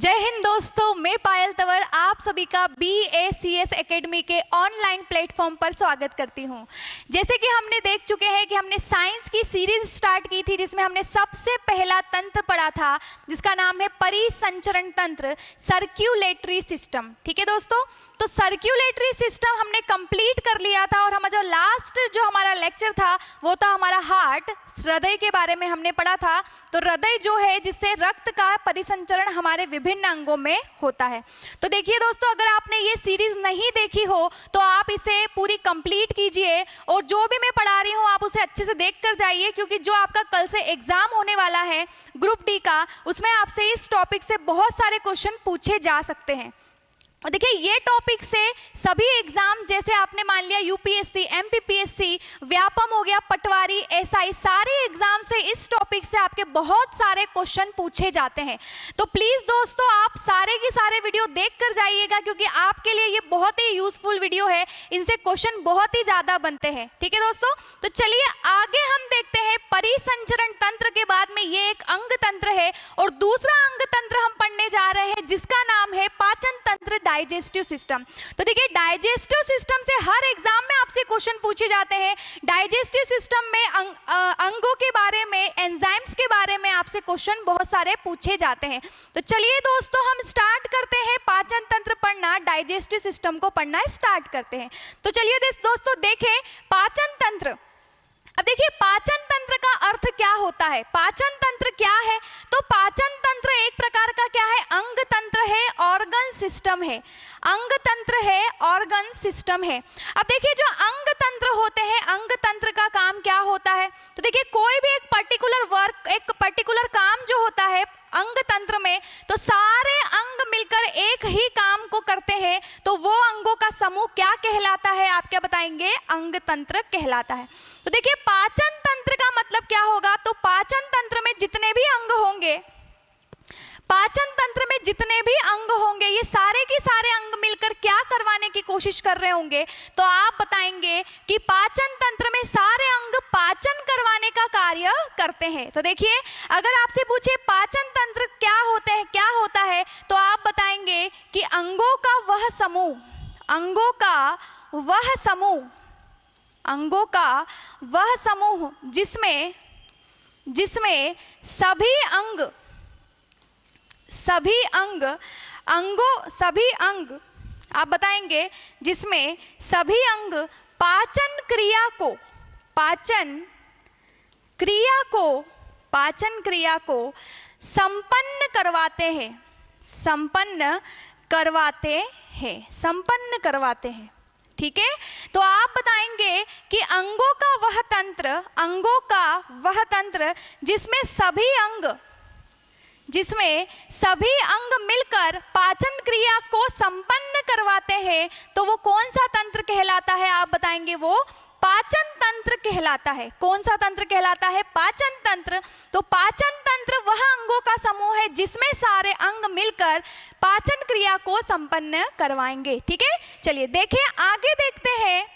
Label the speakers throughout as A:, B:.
A: जय हिंद दोस्तों, मैं पायल तंवर आप सभी का BACS एकेडमी के ऑनलाइन प्लेटफॉर्म पर स्वागत करती हूं। जैसे कि हमने देख चुके हैं कि हमने साइंस की सीरीज स्टार्ट की थी जिसमें हमने सबसे पहला तंत्र पढ़ा था जिसका नाम है परिसंचरण तंत्र, सर्क्यूलेटरी सिस्टम। ठीक है दोस्तों, तो सर्क्यूलेटरी सिस्टम हमने कंप्लीट कर लिया था और जो हमारा लेक्चर था वो था हमारा हार्ट, हृदय के बारे में हमने पढ़ा था। तो हृदय जो है जिससे रक्त का परिसंचरण हमारे विभिन्न अंगों में होता है। तो देखिए दोस्तों, अगर आपने ये सीरीज नहीं देखी हो तो आप इसे पूरी कंप्लीट कीजिए और जो भी मैं पढ़ा रही हूँ आप उसे अच्छे से देख कर जाइए, क्योंकि जो आपका कल से एग्जाम होने वाला है ग्रुप डी का, उसमें आपसे इस टॉपिक से बहुत सारे क्वेश्चन पूछे जा सकते हैं। और देखिए ये टॉपिक से सभी एग्जाम, जैसे आपने मान लिया यूपीएससी, एमपीपीएससी, व्यापम हो गया, पटवारी, एसआई, सारे एग्जाम से इस टॉपिक से आपके बहुत सारे क्वेश्चन पूछे जाते हैं। तो प्लीज दोस्तों आप सारे के सारे वीडियो देख कर जाइएगा, क्योंकि आपके लिए ये बहुत ही यूजफुल वीडियो है, इनसे क्वेश्चन बहुत ही ज्यादा बनते हैं। ठीक है दोस्तों, तो चलिए आगे हम देखते हैं। परिसंचरण तंत्र के बाद में ये एक अंग तंत्र है और दूसरा अंग तंत्र हम पढ़ने जा रहे हैं जिसका नाम है पाचन तंत्र, डाइजेस्टिव सिस्टम। तो देखिए डाइजेस्टिव सिस्टम से हर एग्जाम में आपसे क्वेश्चन पूछे जाते हैं। डाइजेस्टिव सिस्टम में अंगों के बारे में, एंजाइम्स के बारे में आपसे क्वेश्चन बहुत सारे पूछे जाते हैं। तो चलिए दोस्तों हम स्टार्ट करते हैं पाचन तंत्र पढ़ना, डाइजेस्टिव सिस्टम को पढ़ना स्टार्ट करते हैं। तो चलिए दोस्तों देखें पाचन तंत्र। अब देखिए पाचन तंत्र का अर्थ क्या होता है, पाचन तंत्र क्या है? तो पाचन तंत्र एक प्रकार का क्या है, अंग तंत्र है, ऑर्गन सिस्टम है। अंग तंत्र है, ऑर्गन सिस्टम है। अब देखिए जो अंग तंत्र होते हैं, अंग तंत्र का काम क्या होता है? तो देखिए कोई भी एक पर्टिकुलर वर्क, एक पर्टिकुलर काम जो होता है अंग तंत्र में, तो सारे अंग मिलकर एक ही काम को करते हैं, तो वो अंगों का समूह क्या कहलाता है? आप क्या बताएंगे? अंग तंत्र कहलाता है। तो देखिए पाचन तंत्र का मतलब क्या होगा? तो पाचन तंत्र में जितने भी अंग होंगे, पाचन तंत्र में जितने भी अंग होंगे, ये सारे के सारे अंग मिलकर क्या करवाने की कोशिश कर रहे होंगे? तो आप बताएंगे कि पाचन तंत्र में सारे अंग पाचन करवाने का कार्य करते हैं। तो देखिए अगर आपसे पूछे पाचन तंत्र क्या होता है, तो आप बताएंगे कि अंगों का वह समूह, अंगों का वह समूह, अंगों का वह समूह जिसमें सभी अंग आप बताएंगे जिसमें सभी अंग पाचन क्रिया को संपन्न करवाते हैं। ठीक है, तो आप बताएंगे कि अंगों का वह तंत्र जिसमें सभी अंग मिलकर पाचन क्रिया को संपन्न करवाते हैं, तो वो कौन सा तंत्र कहलाता है? आप बताएंगे वो पाचन तंत्र कहलाता है। कौन सा तंत्र कहलाता है? पाचन तंत्र। तो पाचन तंत्र वह अंगों का समूह है जिसमें सारे अंग मिलकर पाचन क्रिया को संपन्न करवाएंगे। ठीक है, चलिए देखें आगे देखते हैं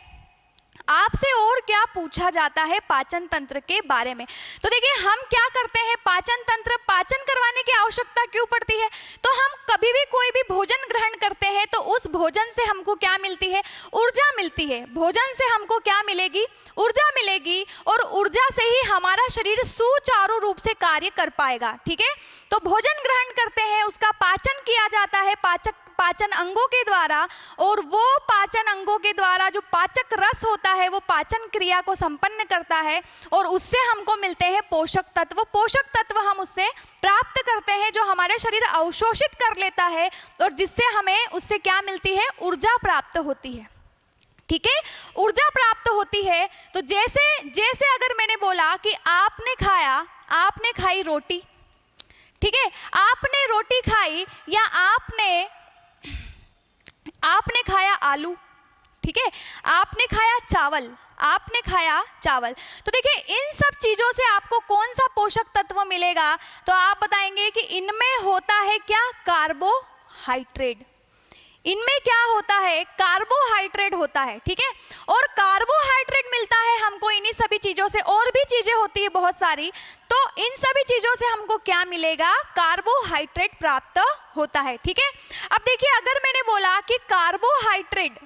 A: आपसे और क्या पूछा जाता है पाचन तंत्र के बारे में। तो देखिए हम क्या करते हैं, पाचन करवाने की आवश्यकता क्यों पड़ती है? तो हम कभी भी कोई भी भोजन ग्रहण करते हैं तो उस भोजन से हमको क्या मिलती है? ऊर्जा मिलती है। भोजन से हमको क्या मिलेगी? ऊर्जा मिलेगी, और ऊर्जा से ही हमारा शरीर सुचारू रूप से कार्य कर पाएगा। ठीक है, तो भोजन ग्रहण करते हैं, उसका पाचन किया जाता है पाचन अंगों के द्वारा, और वो पाचन अंगों के द्वारा जो पाचक रस होता है वो पाचन क्रिया को संपन्न करता है, और उससे हमको मिलते हैं पोषक तत्व हम उससे प्राप्त करते हैं जो हमारे शरीर अवशोषित कर लेता है, और जिससे हमें उससे क्या मिलती है? ऊर्जा प्राप्त होती है। ठीक है, ऊर्जा प्राप्त होती है। तो जैसे अगर मैंने बोला कि आपने खाई रोटी, ठीक है, आपने रोटी खाई, या आपने खाया आलू, ठीक है, आपने खाया चावल, तो देखिए इन सब चीजों से आपको कौन सा पोषक तत्व मिलेगा? तो आप बताएंगे कि इनमें होता है क्या? कार्बोहाइड्रेट। इनमें क्या होता है, कार्बोहाइड्रेट होता है, ठीक है। और कार्बोहाइड्रेट मिलता है हमको इन्हीं सभी चीजों से, और भी चीजें होती है बहुत सारी, तो इन सभी चीजों से हमको क्या मिलेगा, कार्बोहाइड्रेट प्राप्त होता है, ठीक है। अब देखिए, अगर मैंने बोला कि कार्बोहाइड्रेट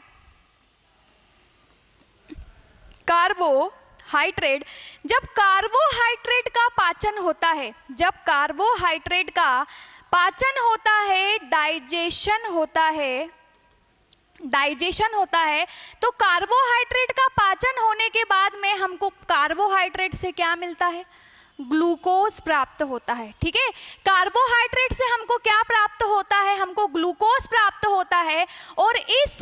A: जब कार्बोहाइड्रेट का पाचन होता है, जब कार्बोहाइड्रेट का पाचन होता है, डाइजेशन होता है, तो कार्बोहाइड्रेट का पाचन होने के बाद में हमको कार्बोहाइड्रेट से क्या मिलता है, ग्लूकोज प्राप्त होता है, ठीक है। कार्बोहाइड्रेट से हमको क्या प्राप्त होता है, हमको ग्लूकोज प्राप्त होता है। और इस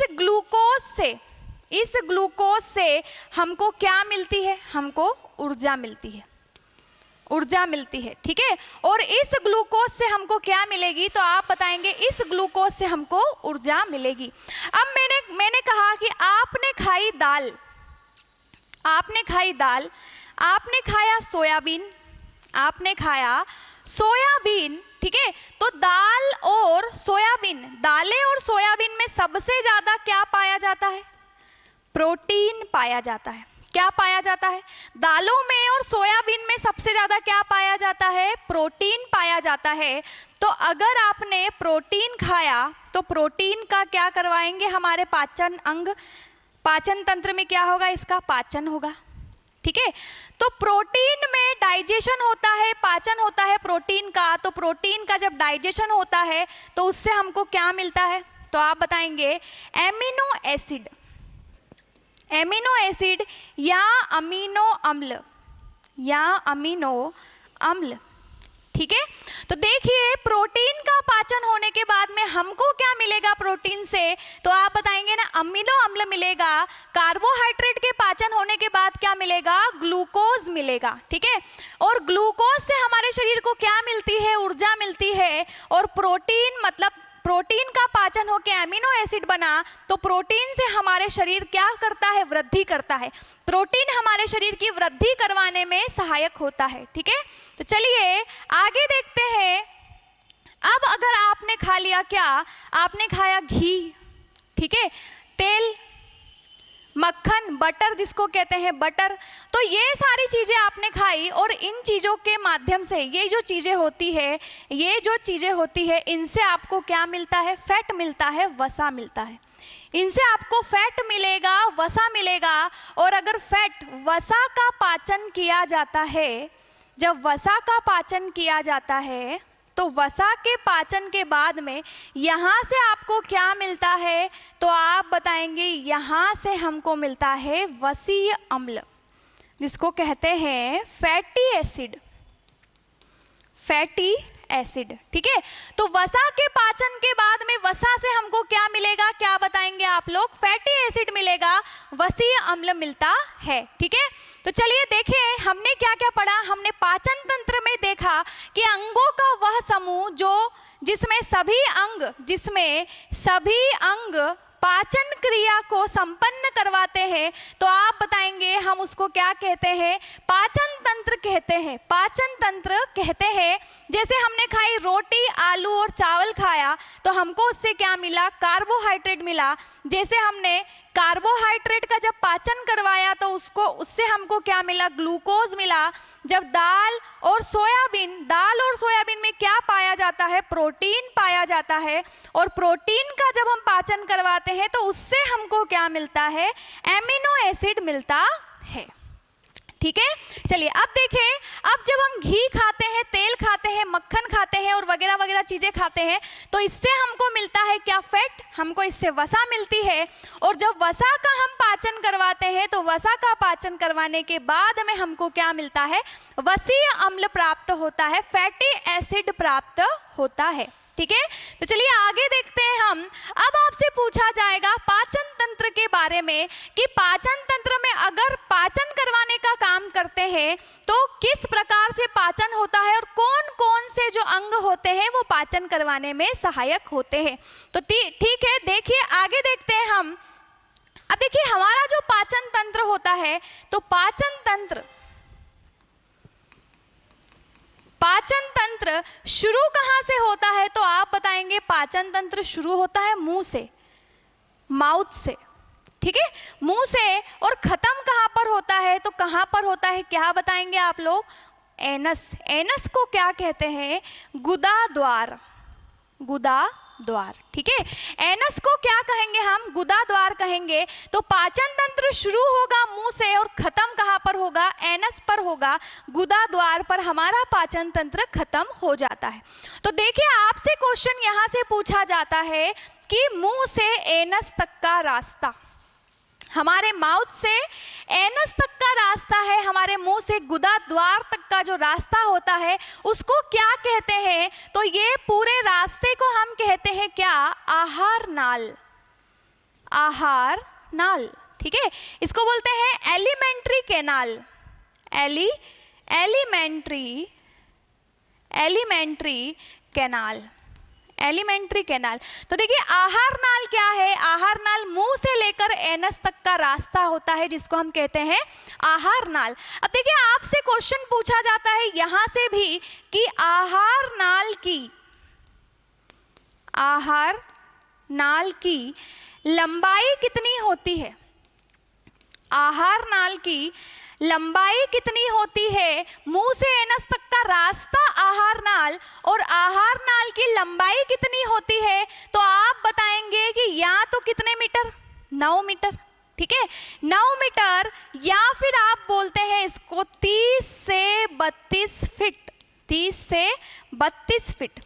A: ग्लूकोज से हमको क्या मिलती है, हमको ऊर्जा मिलती है, ठीक है। और इस ग्लूकोज से हमको क्या मिलेगी, तो आप बताएंगे इस ग्लूकोज से हमको ऊर्जा मिलेगी। अब मैंने कहा कि आपने खाई दाल, आपने खाया सोयाबीन, ठीक है। तो दालें और सोयाबीन में सबसे ज्यादा क्या पाया जाता है, प्रोटीन पाया जाता है। क्या पाया जाता है, दालों में और सोयाबीन में सबसे ज्यादा क्या पाया जाता है, प्रोटीन पाया जाता है। तो अगर आपने प्रोटीन खाया तो प्रोटीन का क्या करवाएंगे, हमारे पाचन तंत्र में क्या होगा, इसका पाचन होगा, ठीक है। तो प्रोटीन में डाइजेशन होता है, पाचन होता है प्रोटीन का। तो प्रोटीन का जब डाइजेशन होता है तो उससे हमको क्या मिलता है, तो आप बताएंगे एमिनो एसिड या अमीनो अम्ल, ठीक है। तो देखिए, प्रोटीन का पाचन होने के बाद में हमको क्या मिलेगा प्रोटीन से, तो आप बताएंगे ना अमीनो अम्ल मिलेगा। कार्बोहाइड्रेट के पाचन होने के बाद क्या मिलेगा, ग्लूकोज मिलेगा, ठीक है। और ग्लूकोज से हमारे शरीर को क्या मिलती है, ऊर्जा मिलती है। और प्रोटीन का पाचन होकर एमिनो एसिड बना, तो प्रोटीन से हमारे शरीर क्या करता है, वृद्धि करता है। प्रोटीन हमारे शरीर की वृद्धि करवाने में सहायक होता है, ठीक है। तो चलिए आगे देखते हैं। अब अगर आपने खा लिया, क्या आपने खाया घी, ठीक है, तेल, मक्खन, बटर जिसको कहते हैं बटर, तो ये सारी चीजें आपने खाई। और इन चीजों के माध्यम से ये जो चीजें होती है इनसे आपको क्या मिलता है, फैट मिलता है, वसा मिलता है। इनसे आपको फैट मिलेगा, वसा मिलेगा। और अगर वसा का पाचन किया जाता है, जब वसा का पाचन किया जाता है तो वसा के पाचन के बाद में यहाँ से आपको क्या मिलता है, तो आप बताएंगे यहाँ से हमको मिलता है वसीय अम्ल, जिसको कहते हैं फैटी एसिड, ठीक है। तो वसा के पाचन के बाद में वसा से हमको क्या मिलेगा, क्या बताएंगे आप लोग, फैटी एसिड मिलेगा, वसीय अम्ल मिलता है, ठीक है। तो चलिए देखें हमने क्या क्या पढ़ा। हमने पाचन तंत्र में देखा कि अंगों का वह समूह जिसमें सभी अंग पाचन क्रिया को संपन्न करवाते हैं, तो आप बताएंगे हम उसको क्या कहते हैं, पाचन तंत्र कहते हैं। जैसे हमने खाई रोटी, आलू और चावल खाया तो हमको उससे क्या मिला, कार्बोहाइड्रेट मिला। जैसे हमने कार्बोहाइड्रेट का जब पाचन करवाया तो उससे हमको क्या मिला, ग्लूकोज मिला। जब दाल और सोयाबीन में क्या पाया जाता है, प्रोटीन पाया जाता है। और प्रोटीन का जब हम पाचन करवाते हैं तो उससे हमको क्या मिलता है, एमिनो एसिड मिलता है, ठीक है। चलिए अब देखें, अब जब हम घी खाते हैं, तेल खाते हैं, मक्खन खाते हैं और वगैरह वगैरह चीजें खाते हैं, तो इससे हमको मिलता है क्या, फैट, हमको इससे वसा मिलती है। और जब वसा का हम पाचन करवाते हैं तो वसा का पाचन करवाने के बाद में हमको क्या मिलता है, वसीय अम्ल प्राप्त होता है, फैटी एसिड प्राप्त होता है, ठीक है। तो चलिए आगे देखते हैं हम। अब आपसे पूछा जाएगा पाचन तंत्र के बारे में कि पाचन तंत्र में अगर पाचन करवाने का काम करते हैं तो किस प्रकार से पाचन होता है और कौन कौन से जो अंग होते हैं वो पाचन करवाने में सहायक होते हैं। तो ठीक है, देखिए आगे देखते हैं हम। अब देखिए हमारा जो पाचन तंत्र होता है, तो पाचन तंत्र शुरू कहाँ से होता है, तो आप बताएंगे पाचन तंत्र शुरू होता है मुंह से। माउथ से, ठीक है, मुंह से। और खत्म कहाँ पर होता है, तो कहाँ पर होता है, क्या बताएंगे आप लोग, एनस। एनस को क्या कहते हैं, गुदा द्वार, गुदा द्वार, ठीक है। एनस को क्या कहेंगे हम, गुदा द्वार कहेंगे। तो पाचन तंत्र शुरू होगा मुंह से और खत्म कहाँ पर होगा, एनस पर होगा, गुदा द्वार पर हमारा पाचन तंत्र खत्म हो जाता है। तो देखिए आपसे क्वेश्चन यहाँ से पूछा जाता है कि मुंह से एनस तक का रास्ता, हमारे माउथ से एनस तक का रास्ता है, हमारे मुंह से गुदा द्वार तक का जो रास्ता होता है उसको क्या कहते हैं, तो ये पूरे रास्ते को हम कहते हैं क्या, आहार नाल, आहार नाल, ठीक है। इसको बोलते हैं alimentary canal, alimentary canal, alimentary canal. तो देखिए आहार नाल क्या है, आहार नाल मुंह से लेकर एनस तक का रास्ता होता है जिसको हम कहते हैं आहार नाल। अब देखिए आपसे क्वेश्चन पूछा जाता है यहां से भी कि आहार नाल की लंबाई कितनी होती है, आहार नाल की लंबाई कितनी होती है, मुंह से एनस तक का रास्ता आहार नाल, और आहार नाल की लंबाई कितनी होती है, तो आप बताएंगे कि या तो कितने मीटर, 9 मीटर, ठीक है, 9 मीटर, या फिर आप बोलते हैं इसको 30 से 32 फीट, 30 से 32 फीट,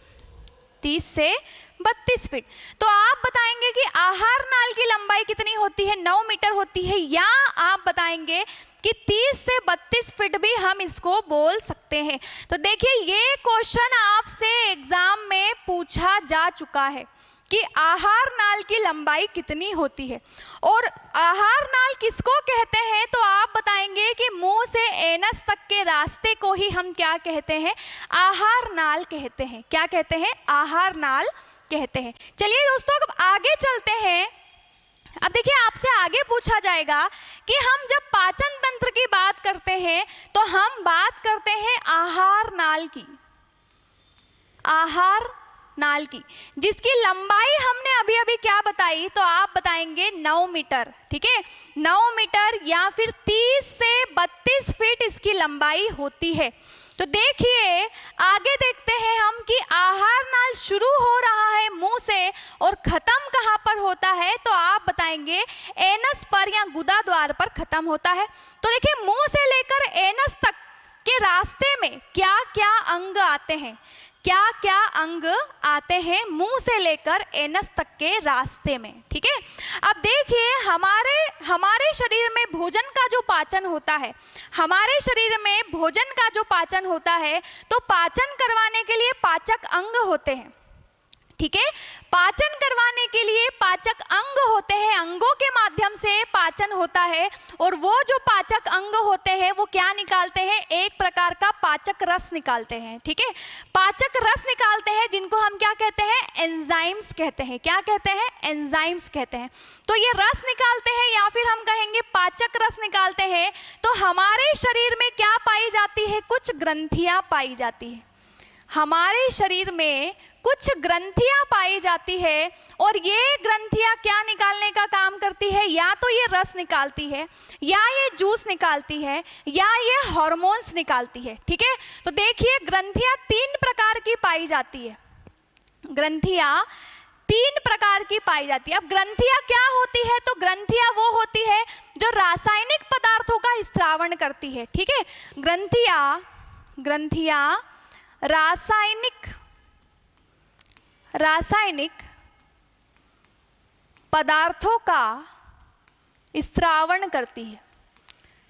A: 30 से 32 फीट। तो आप बताएंगे कि आहार नाल की लंबाई कितनी होती है, 9 मीटर होती है, या आप बताएंगे कि 30 से 32 फीट भी हम इसको बोल सकते हैं। तो देखिए ये क्वेश्चन आपसे एग्जाम में पूछा जा चुका है कि आहार नाल की लंबाई कितनी होती है, और आहार नाल किसको कहते हैं, तो आप बताएंगे कि मुंह से एनस तक के रास्ते को ही हम क्या कहते हैं, आहार नाल कहते हैं। क्या कहते हैं, आहार नाल कहते हैं। चलिए दोस्तों अब आगे चलते हैं। अब देखिए आपसे आगे पूछा जाएगा कि हम जब पाचन तंत्र की बात करते हैं तो हम बात करते हैं आहार नाल की, आहार नाल की, जिसकी लंबाई हमने अभी अभी क्या बताई, तो आप बताएंगे 9 मीटर, ठीक है, 9 मीटर या फिर 30 से 32 फीट इसकी लंबाई होती है। तो देखिए आगे देखते हैं हम कि आहार नाल शुरू हो रहा है मुंह से और खत्म कहाँ पर होता है, तो आप बताएंगे एनस पर या गुदा द्वार पर खत्म होता है। तो देखिए मुंह से लेकर एनस तक के रास्ते में क्या क्या अंग आते हैं, क्या क्या अंग आते हैं मुंह से लेकर एनस तक के रास्ते में, ठीक है। अब देखिए हमारे शरीर में भोजन का जो पाचन होता है, हमारे शरीर में भोजन का जो पाचन होता है, तो पाचन करवाने के लिए पाचक अंग होते हैं, ठीक है। पाचन करवाने के लिए पाचक अंग होते हैं, अंगों के माध्यम से पाचन होता है, और वो जो पाचक अंग होते हैं वो क्या निकालते हैं, एक प्रकार का पाचक रस निकालते हैं, ठीक है। पाचक रस निकालते हैं जिनको हम क्या कहते हैं, एंजाइम्स कहते हैं। क्या कहते हैं, एंजाइम्स कहते हैं। तो ये रस निकालते हैं या फिर हम कहेंगे पाचक रस निकालते हैं। तो हमारे शरीर में क्या पाई जाती है, कुछ ग्रंथियां पाई जाती है, हमारे शरीर में कुछ ग्रंथियां पाई जाती है, और ये ग्रंथियां क्या निकालने का काम करती है, या तो ये रस निकालती है, या ये जूस निकालती है, या ये हार्मोन्स निकालती है, ठीक है। तो देखिए ग्रंथियां 3 प्रकार की पाई जाती है, ग्रंथियां 3 प्रकार की पाई जाती है। अब ग्रंथियां क्या होती है, तो ग्रंथियां वो होती है जो रासायनिक पदार्थों का स्त्रावण करती है, ठीक है। ग्रंथियां रासायनिक पदार्थों का स्त्रावण करती है,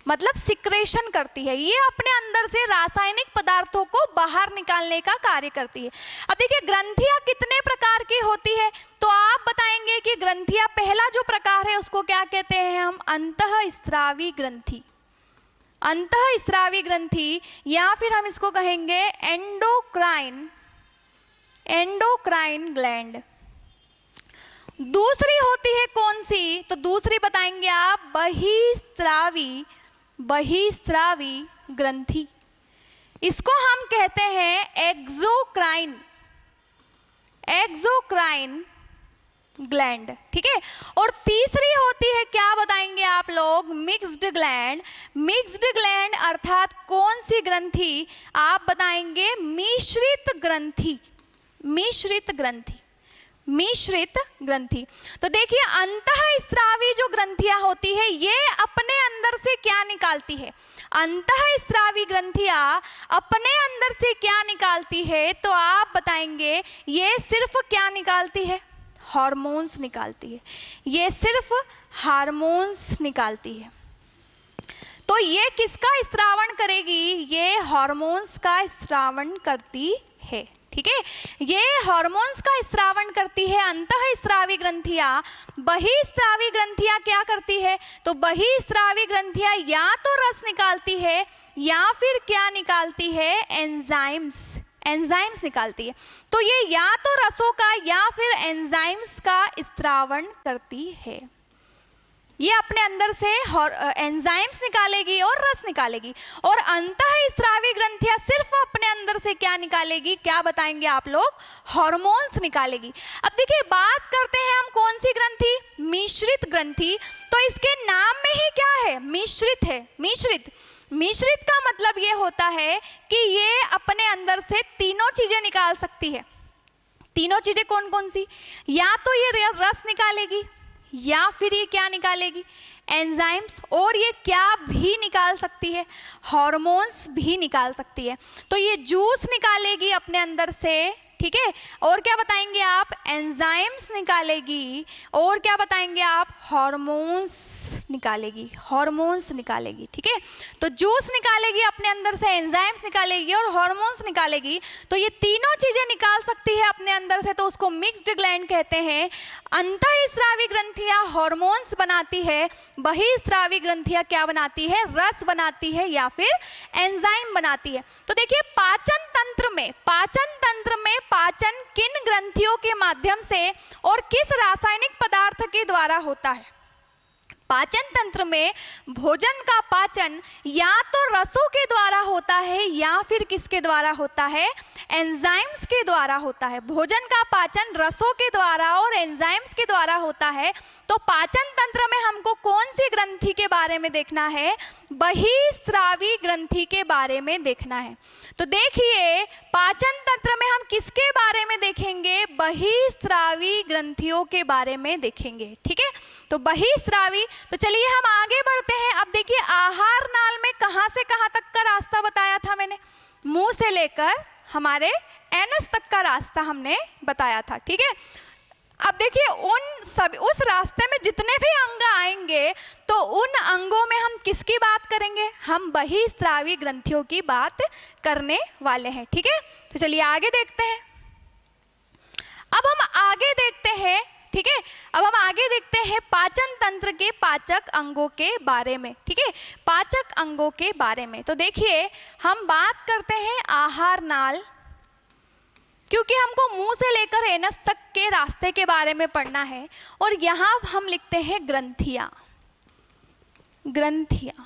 A: मतलब सिक्रेशन करती है, ये अपने अंदर से रासायनिक पदार्थों को बाहर निकालने का कार्य करती है। अब देखिए ग्रंथियां कितने प्रकार की होती है, तो आप बताएंगे कि ग्रंथियां पहला जो प्रकार है उसको क्या कहते हैं हम, अंतःस्रावी ग्रंथि, अंतःस्रावी ग्रंथि, या फिर हम इसको कहेंगे एंडोक्राइन ग्लैंड। दूसरी होती है कौन सी, तो दूसरी बताएंगे आप बहिस्रावी ग्रंथि, इसको हम कहते हैं एक्सोक्राइन ग्लैंड, ठीक है। और तीसरी होती है, क्या बताएंगे आप लोग, मिक्स्ड ग्लैंड। मिक्स्ड ग्लैंड अर्थात कौन सी ग्रंथि, आप बताएंगे मिश्रित ग्रंथि, मिश्रित ग्रंथि, मिश्रित ग्रंथि। तो देखिए अंतःस्रावी जो ग्रंथियां होती है ये अपने अंदर से क्या निकालती है, अंतःस्रावी ग्रंथियां अपने अंदर से क्या निकालती है, तो आप बताएंगे ये सिर्फ क्या निकालती है, हार्मोन्स निकालती है, ये सिर्फ हार्मोन्स निकालती है। तो ये किसका स्त्रावण करेगी, ये हार्मोन्स का स्त्रावण करती है, ठीक है। ये हार्मोन्स का स्त्रावण करती है अंतःस्रावी ग्रंथियां। बहिःस्रावी ग्रंथियां क्या करती है, तो बहिःस्रावी ग्रंथियां या तो रस निकालती है या फिर क्या निकालती है, एंजाइम्स, एंजाइम्स निकालती है। तो ये या तो रसों का या फिर एंजाइम्स का स्त्रावण करती है। ये अपने अंदर से एंजाइम्स निकालेगी और रस निकालेगी। और अंतःस्रावी ग्रंथियां सिर्फ अपने अंदर से क्या निकालेगी, क्या बताएंगे आप लोग, हार्मोन्स निकालेगी। अब देखिए बात करते हैं हम कौन सी ग्रंथि, मिश्रित ग्रंथि। तो इसके नाम में ही क्या है, मिश्रित है, मिश्रित। मिश्रित का मतलब ये होता है कि ये अपने अंदर से तीनों चीजें निकाल सकती है। तीनों चीजें कौन कौन सी, या तो ये रस निकालेगी या फिर ये क्या निकालेगी, एंजाइम्स, और ये क्या भी निकाल सकती है, हार्मोन्स भी निकाल सकती है। तो ये जूस निकालेगी अपने अंदर से, ठीक है। और क्या बताएंगे आप, एंजाइम्स निकालेगी, और क्या बताएंगे आप, हार्मोन्स निकालेगी, हार्मोन्स निकालेगी, ठीक है। तो जूस निकालेगी अपने अंदर से, एंजाइम्स निकालेगी और हार्मोन्स निकालेगी। तो ये तीनों चीजें निकाल सकती है अपने अंदर से, तो उसको मिक्स्ड ग्लैंड कहते हैं। अंतःस्रावी ग्रंथियां हार्मोन्स बनाती है, बहिःस्रावी ग्रंथियां क्या बनाती है, रस बनाती है या फिर एंजाइम बनाती है। तो देखिए पाचन तंत्र में, पाचन तंत्र में पाचन किन ग्रंथियों के माध्यम से और किस रासायनिक पदार्थ के द्वारा होता है। पाचन तंत्र में भोजन का पाचन या तो रसों के द्वारा होता है या फिर किसके द्वारा होता है, एंजाइम्स के द्वारा होता है। भोजन का पाचन रसों के द्वारा और एंजाइम्स के द्वारा होता है। तो पाचन तंत्र में हमको कौन सी ग्रंथि के बारे में देखना है, बहिःस्रावी ग्रंथि के बारे में देखना है। तो देखिए पाचन तंत्र में हम किसके बारे में देखेंगे, बहिःस्रावी ग्रंथियों के बारे में देखेंगे, ठीक है। तो बहिःस्रावी, तो चलिए हम आगे बढ़ते हैं। अब देखिए आहार नाल में कहां से कहां तक का रास्ता बताया था मैंने, मुंह से लेकर हमारे एनस तक का रास्ता हमने बताया था, ठीक है। अब देखिए उस रास्ते में जितने भी अंग आएंगे तो उन अंगों में हम किसकी बात करेंगे, हम बहिःस्रावी ग्रंथियों की बात करने वाले हैं, ठीक है। तो चलिए आगे देखते हैं। अब हम आगे देखते हैं, ठीक है। अब हम आगे देखते हैं पाचन तंत्र के पाचक अंगों के बारे में, ठीक है, पाचक अंगों के बारे में। तो देखिए हम बात करते हैं आहार नाल, क्योंकि हमको मुंह से लेकर एनस तक के रास्ते के बारे में पढ़ना है। और यहाँ हम लिखते हैं ग्रंथियां, ग्रंथियां,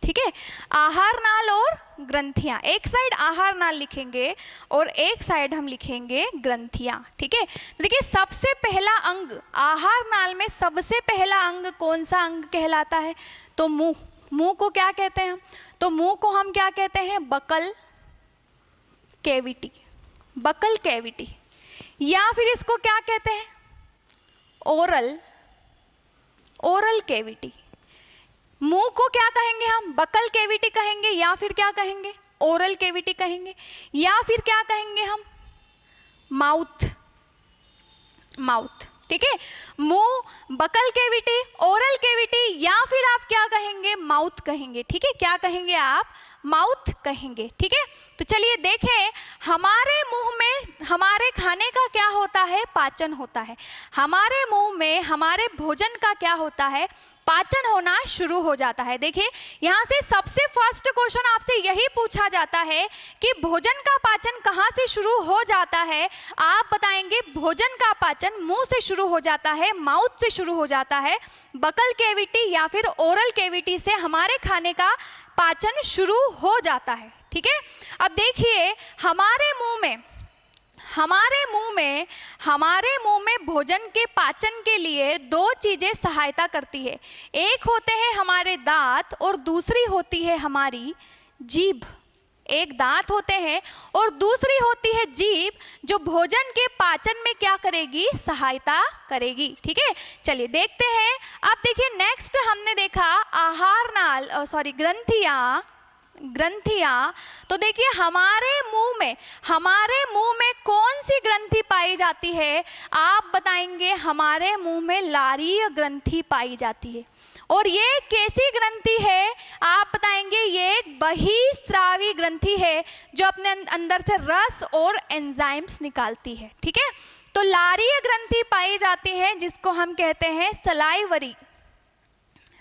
A: ठीक है। आहार नाल और ग्रंथियां, एक साइड आहार नाल लिखेंगे और एक साइड हम लिखेंगे ग्रंथियां, ठीक है। देखिए सबसे पहला अंग आहार नाल में, सबसे पहला अंग कौन सा अंग कहलाता है, तो मुंह। मुंह को क्या कहते हैं हम, तो मुंह को हम क्या कहते हैं, बकल कैविटी, बकल कैविटी, या फिर इसको क्या कहते हैं, ओरल, ओरल कैविटी। मुंह को क्या कहेंगे हम, बकल कैविटी कहेंगे, या फिर क्या कहेंगे, ओरल कैविटी कहेंगे, या फिर क्या कहेंगे हम, माउथ, माउथ, ठीक है। मुंह, बकल कैविटी, ओरल कैविटी, या फिर आप क्या कहेंगे, माउथ कहेंगे, ठीक है। क्या कहेंगे आप, माउथ कहेंगे, ठीक है। तो चलिए देखें हमारे मुंह में हमारे खाने का क्या होता है, पाचन होता है। हमारे मुंह में हमारे भोजन का क्या होता है, पाचन होना शुरू हो जाता है। देखिए यहाँ से सबसे फर्स्ट क्वेश्चन आपसे यही पूछा जाता है कि भोजन का पाचन कहाँ से शुरू हो जाता है। आप बताएंगे भोजन का पाचन मुंह से शुरू हो जाता है, माउथ से शुरू हो जाता है, बकल कैविटी या फिर ओरल कैविटी से हमारे खाने का पाचन शुरू हो जाता है, ठीक है। अब देखिए हमारे मुंह में हमारे मुंह में भोजन के पाचन के लिए दो चीजें सहायता करती है। एक होते हैं हमारे दांत और दूसरी होती है हमारी जीभ। एक दांत होते हैं और दूसरी होती है जीभ, जो भोजन के पाचन में क्या करेगी, सहायता करेगी। ठीक है, चलिए देखते हैं। अब देखिए नेक्स्ट हमने देखा आहार नाल ग्रंथियां। तो देखिए हमारे मुंह में कौन सी ग्रंथि पाई जाती है? आप बताएंगे हमारे मुंह में लारीय ग्रंथि पाई जाती है। और ये कैसी ग्रंथि है? आप बताएंगे ये एक बहिस्रावी ग्रंथि है जो अपने अंदर से रस और एंजाइम्स निकालती है। ठीक है, तो लारीय ग्रंथि पाई जाती है जिसको हम कहते हैं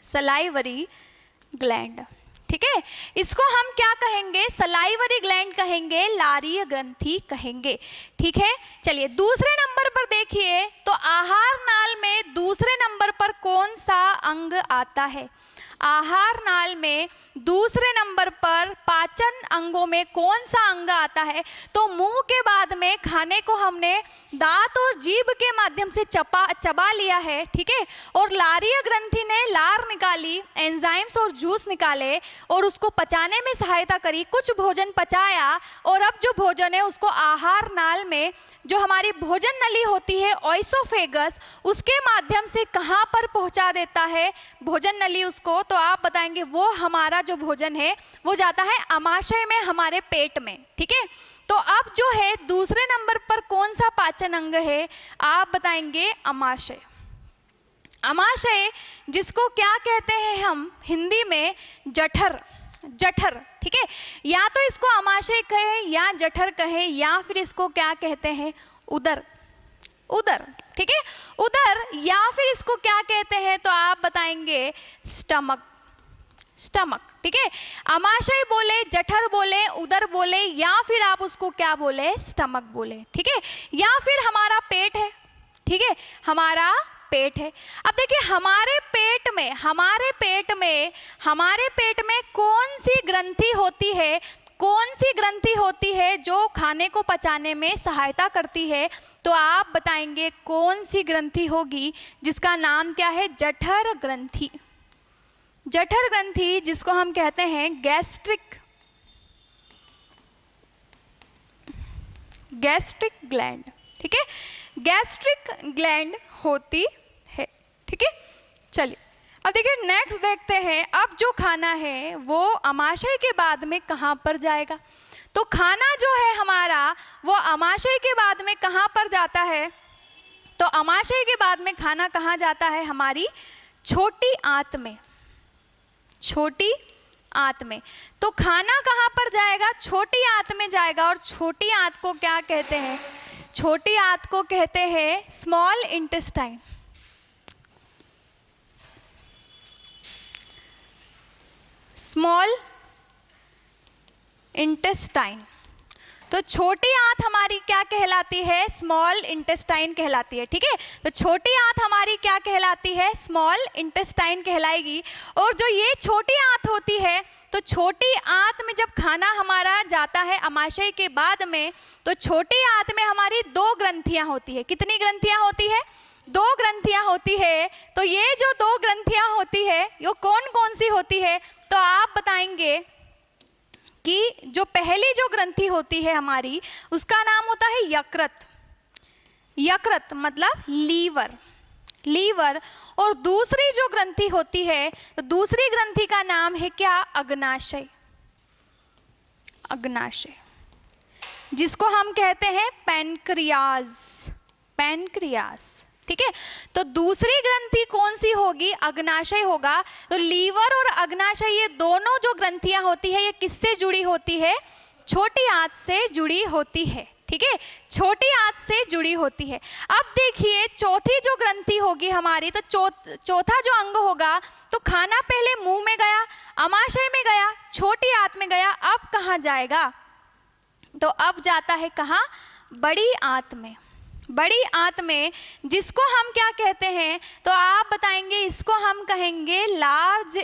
A: सलाइवरी ग्लैंड। ठीक है, इसको हम क्या कहेंगे? सलाइवरी ग्लैंड कहेंगे, लारीय ग्रंथि कहेंगे। ठीक है, चलिए दूसरे नंबर पर देखिए तो आहार नाल में दूसरे नंबर पर कौन सा अंग आता है? आहार नाल में दूसरे नंबर पर पाचन अंगों में कौन सा अंग आता है? तो मुंह के बाद में खाने को हमने दांत और जीभ के माध्यम से चबा लिया है। ठीक है, और लारीय ग्रंथि ने लार निकाली, एंजाइम्स और जूस निकाले और उसको पचाने में सहायता करी, कुछ भोजन पचाया और अब जो भोजन है उसको आहार नाल में, जो हमारी भोजन नली होती है ओइसोफेगस, उसके माध्यम से कहाँ पर पहुंचा देता है भोजन नली उसको? तो आप बताएंगे वो हमारा जो भोजन है वो जाता है अमाशय में, हमारे पेट में। ठीक है, तो अब जो है दूसरे नंबर पर कौन सा पाचन अंग है? आप बताएंगे अमाशय। अमाशय जिसको क्या कहते हैं हम हिंदी में? जठर। ठीक है, या तो इसको अमाशय कहे या जठर कहे या फिर इसको क्या कहते हैं? उदर। ठीक है, उदर, या फिर इसको क्या कहते हैं? तो आप बताएंगे स्टमक। ठीक है, अमाशय बोले, जठर बोले, उदर बोले, या फिर आप उसको क्या बोले? स्टमक बोले। ठीक है, या फिर हमारा पेट है। ठीक है, हमारा पेट है। अब देखिए हमारे पेट में कौन सी ग्रंथि होती है जो खाने को पचाने में सहायता करती है? तो आप बताएंगे कौन सी ग्रंथि होगी जिसका नाम क्या है? जठर ग्रंथि। जठर ग्रंथि जिसको हम कहते हैं गैस्ट्रिक ग्लैंड। ठीक है, गैस्ट्रिक ग्लैंड होती है। ठीक है, चलिए अब देखिए नेक्स्ट देखते हैं। अब जो खाना है वो अमाशय के बाद में कहाँ पर जाएगा? तो खाना जो है हमारा वो अमाशय के बाद में कहाँ पर जाता है? तो अमाशय के बाद में खाना कहाँ जाता है? हमारी छोटी आंत में। तो खाना कहाँ पर जाएगा? छोटी आंत में जाएगा। और छोटी आंत को क्या कहते हैं? छोटी आंत को कहते हैं स्मॉल इंटेस्टाइन। तो छोटी आंत हमारी क्या कहलाती है? स्मॉल इंटेस्टाइन कहलाती है। ठीक है, तो छोटी आंत हमारी क्या कहलाती है? स्मॉल इंटेस्टाइन कहलाएगी। और जो ये छोटी आंत होती है, तो छोटी आंत में जब खाना हमारा जाता है अमाशय के बाद में, तो छोटी आंत में हमारी दो ग्रंथियां होती है। कितनी ग्रंथियां होती है? दो ग्रंथियां होती है। तो ये जो दो ग्रंथियां होती है ये कौन कौन सी होती है? तो आप बताएंगे कि जो पहली जो ग्रंथि होती है हमारी उसका नाम होता है यकृत मतलब लीवर। और दूसरी जो ग्रंथि होती है तो दूसरी ग्रंथि का नाम है क्या? अग्नाशय, जिसको हम कहते हैं पैनक्रियाज। ठीक है, तो दूसरी ग्रंथि कौन सी होगी? अग्नाशय होगा। तो लीवर और अग्नाशय ये दोनों जो ग्रंथियां होती है ये किससे जुड़ी होती है? छोटी आंत से जुड़ी होती है। ठीक है, छोटी आंत से जुड़ी होती है। अब देखिए चौथी जो ग्रंथि होगी हमारी, तो चौथा जो अंग होगा, तो खाना पहले मुंह में गया, अमाशय में गया, छोटी आंत में गया, अब कहाँ जाएगा? तो अब जाता है कहाँ? बड़ी आंत में, जिसको हम क्या कहते हैं? तो आप बताएंगे इसको हम कहेंगे लार्ज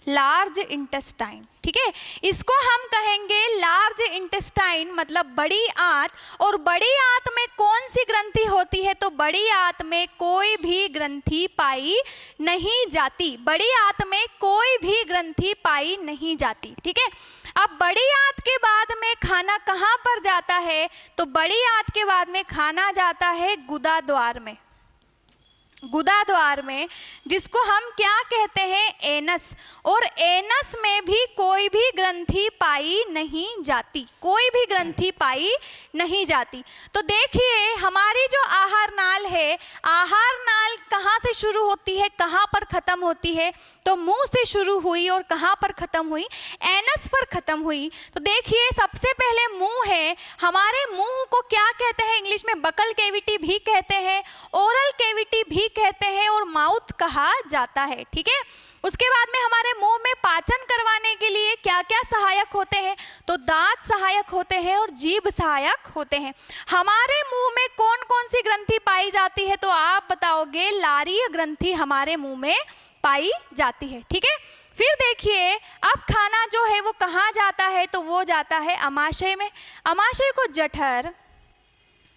A: लार्ज इंटेस्टाइन, ठीक है। इसको हम कहेंगे लार्ज इंटेस्टाइन मतलब बड़ी आंत। और बड़ी आंत में कौन सी ग्रंथि होती है? तो बड़ी आंत में कोई भी ग्रंथि पाई नहीं जाती, बड़ी आंत में कोई भी ग्रंथि पाई नहीं जाती, ठीक है। अब बड़ी आंत के बाद में खाना कहाँ पर जाता है? तो बड़ी आंत के बाद में खाना जाता है गुदा द्वार में, गुदा द्वार में, जिसको हम क्या कहते हैं? एनस। और एनस में भी कोई भी ग्रंथि पाई नहीं जाती, कोई भी ग्रंथि पाई नहीं जाती। तो देखिए हमारी जो आहार नाल है, आहार नाल कहाँ से शुरू होती है, कहाँ पर खत्म होती है? तो मुंह से शुरू हुई और कहाँ पर खत्म हुई? एनस पर खत्म हुई। तो देखिए सबसे पहले मुंह है, हमारे मुंह को क्या कहते हैं? इंग्लिश में बकल कैविटी भी कहते हैं, ओरल कैविटी भी कहते हैं और माउथ कहा जाता है, ठीक है। उसके बाद में हमारे मुंह में पाचन करवाने के लिए क्या क्या सहायक होते हैं? तो दांत सहायक होते हैं और जीभ सहायक होते हैं। हमारे मुंह में कौन कौन सी ग्रंथि पाई जाती है? तो आप बताओगे लारीय ग्रंथि हमारे मुंह में पाई जाती है, ठीक है। फिर देखिए अब खाना जो है वो कहाँ जाता है? तो वो जाता है अमाशय में। अमाशय को जठर,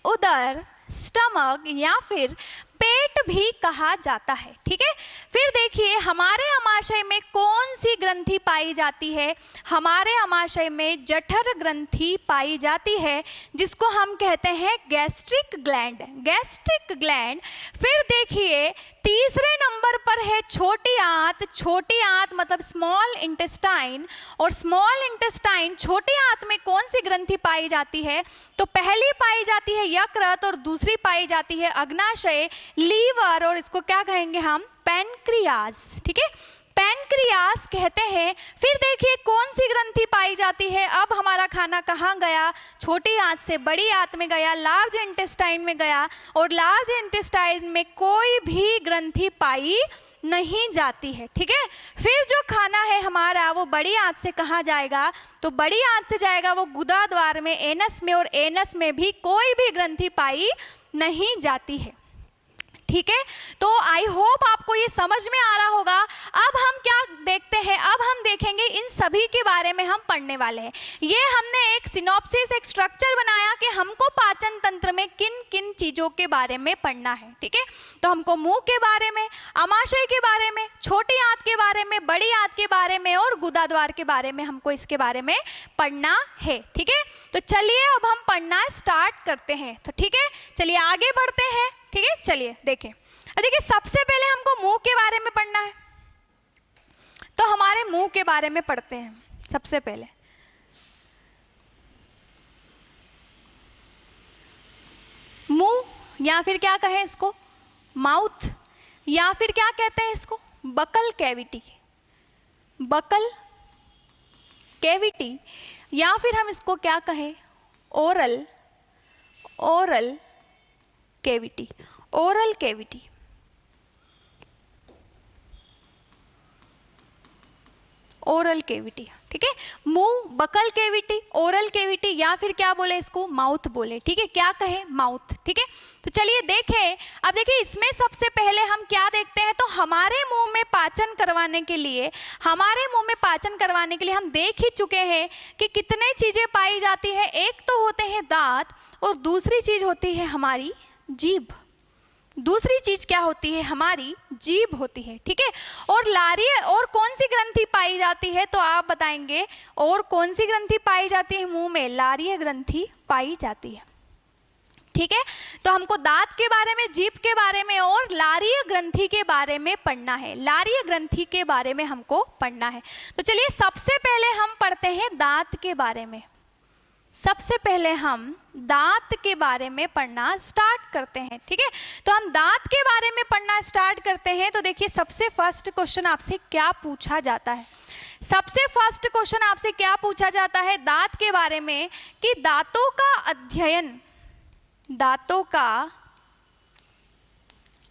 A: उदर, स्टमक या फिर पेट भी कहा जाता है, ठीक है। फिर देखिए हमारे अमाशय में कौन सी ग्रंथि पाई जाती है? हमारे अमाशय में जठर ग्रंथि पाई जाती है, जिसको हम कहते हैं गैस्ट्रिक ग्लैंड, गैस्ट्रिक ग्लैंड। फिर देखिए तीसरे नंबर पर है छोटी आंत, छोटी आंत मतलब स्मॉल इंटेस्टाइन। और स्मॉल इंटेस्टाइन छोटी आंत में कौन सी ग्रंथि पाई जाती है? तो पहली पाई जाती है यकृत और दूसरी पाई जाती है अग्नाशय, लीवर और इसको क्या कहेंगे हम? पैनक्रियाज, ठीक है, पैनक्रियास कहते हैं। फिर देखिए कौन सी ग्रंथि पाई जाती है? अब हमारा खाना कहाँ गया? छोटी आंत से बड़ी आंत में गया, लार्ज इंटेस्टाइन में गया और लार्ज इंटेस्टाइन में कोई भी ग्रंथि पाई नहीं जाती है, ठीक है। फिर जो खाना है हमारा वो बड़ी आंत से कहाँ जाएगा? तो बड़ी आंत से जाएगा वो गुदा द्वार में, एनस में, और एनस में भी कोई भी ग्रंथि पाई नहीं जाती है, ठीक है। तो आई होप आपको ये समझ में आ रहा होगा। अब हम क्या देखते हैं? अब हम देखेंगे इन सभी के बारे में हम पढ़ने वाले हैं। ये हमने एक सिनॉप्सिस, एक स्ट्रक्चर बनाया कि हमको पाचन तंत्र में किन किन चीज़ों के बारे में पढ़ना है, ठीक है। तो हमको मुंह के बारे में, अमाशय के बारे में, छोटी आंत के बारे में, बड़ी आंत के बारे में और गुदा द्वार के बारे में हमको इसके बारे में पढ़ना है, ठीक है। तो चलिए अब हम पढ़ना स्टार्ट करते हैं। तो ठीक है चलिए आगे बढ़ते हैं, ठीक है। चलिए देखिए सबसे पहले हमको मुंह के बारे में पढ़ना है। तो हमारे मुंह के बारे में पढ़ते हैं सबसे पहले। मुंह या फिर क्या कहें इसको? माउथ, या फिर क्या कहते हैं इसको? बकल कैविटी, बकल कैविटी, या फिर हम इसको क्या कहें? Oral, oral cavity, oral cavity. Oral cavity, ठीक है। मुंह, बकल कैविटी, ओरल कैविटी, या फिर क्या बोले इसको? माउथ बोले, ठीक है। क्या कहे? माउथ, ठीक है। तो चलिए देखें, अब देखिए इसमें सबसे पहले हम क्या देखते हैं? तो हमारे मुंह में पाचन करवाने के लिए, हमारे मुंह में पाचन करवाने के लिए हम देख ही चुके हैं कि कितने चीजें पाई जाती है। एक तो होते हैं दांत और दूसरी चीज होती है हमारी जीभ। दूसरी चीज क्या होती है? हमारी जीभ होती है, ठीक है। और लारीय और कौन सी ग्रंथि पाई जाती है? तो आप बताएंगे और कौन सी ग्रंथि पाई जाती है मुंह में? लारीय ग्रंथि पाई जाती है, ठीक है। तो हमको दांत के बारे में, जीभ के बारे में और लारीय ग्रंथि के बारे में पढ़ना है। लारीय ग्रंथि के बारे में हमको पढ़ना है। तो चलिए सबसे पहले हम पढ़ते हैं दांत के बारे में। सबसे पहले हम दांत के बारे में पढ़ना स्टार्ट करते हैं, ठीक है। तो हम दांत के बारे में पढ़ना स्टार्ट करते हैं। तो देखिए सबसे फर्स्ट क्वेश्चन आपसे क्या पूछा जाता है? सबसे फर्स्ट क्वेश्चन आपसे क्या पूछा जाता है दांत के बारे में? कि दांतों का अध्ययन, दांतों का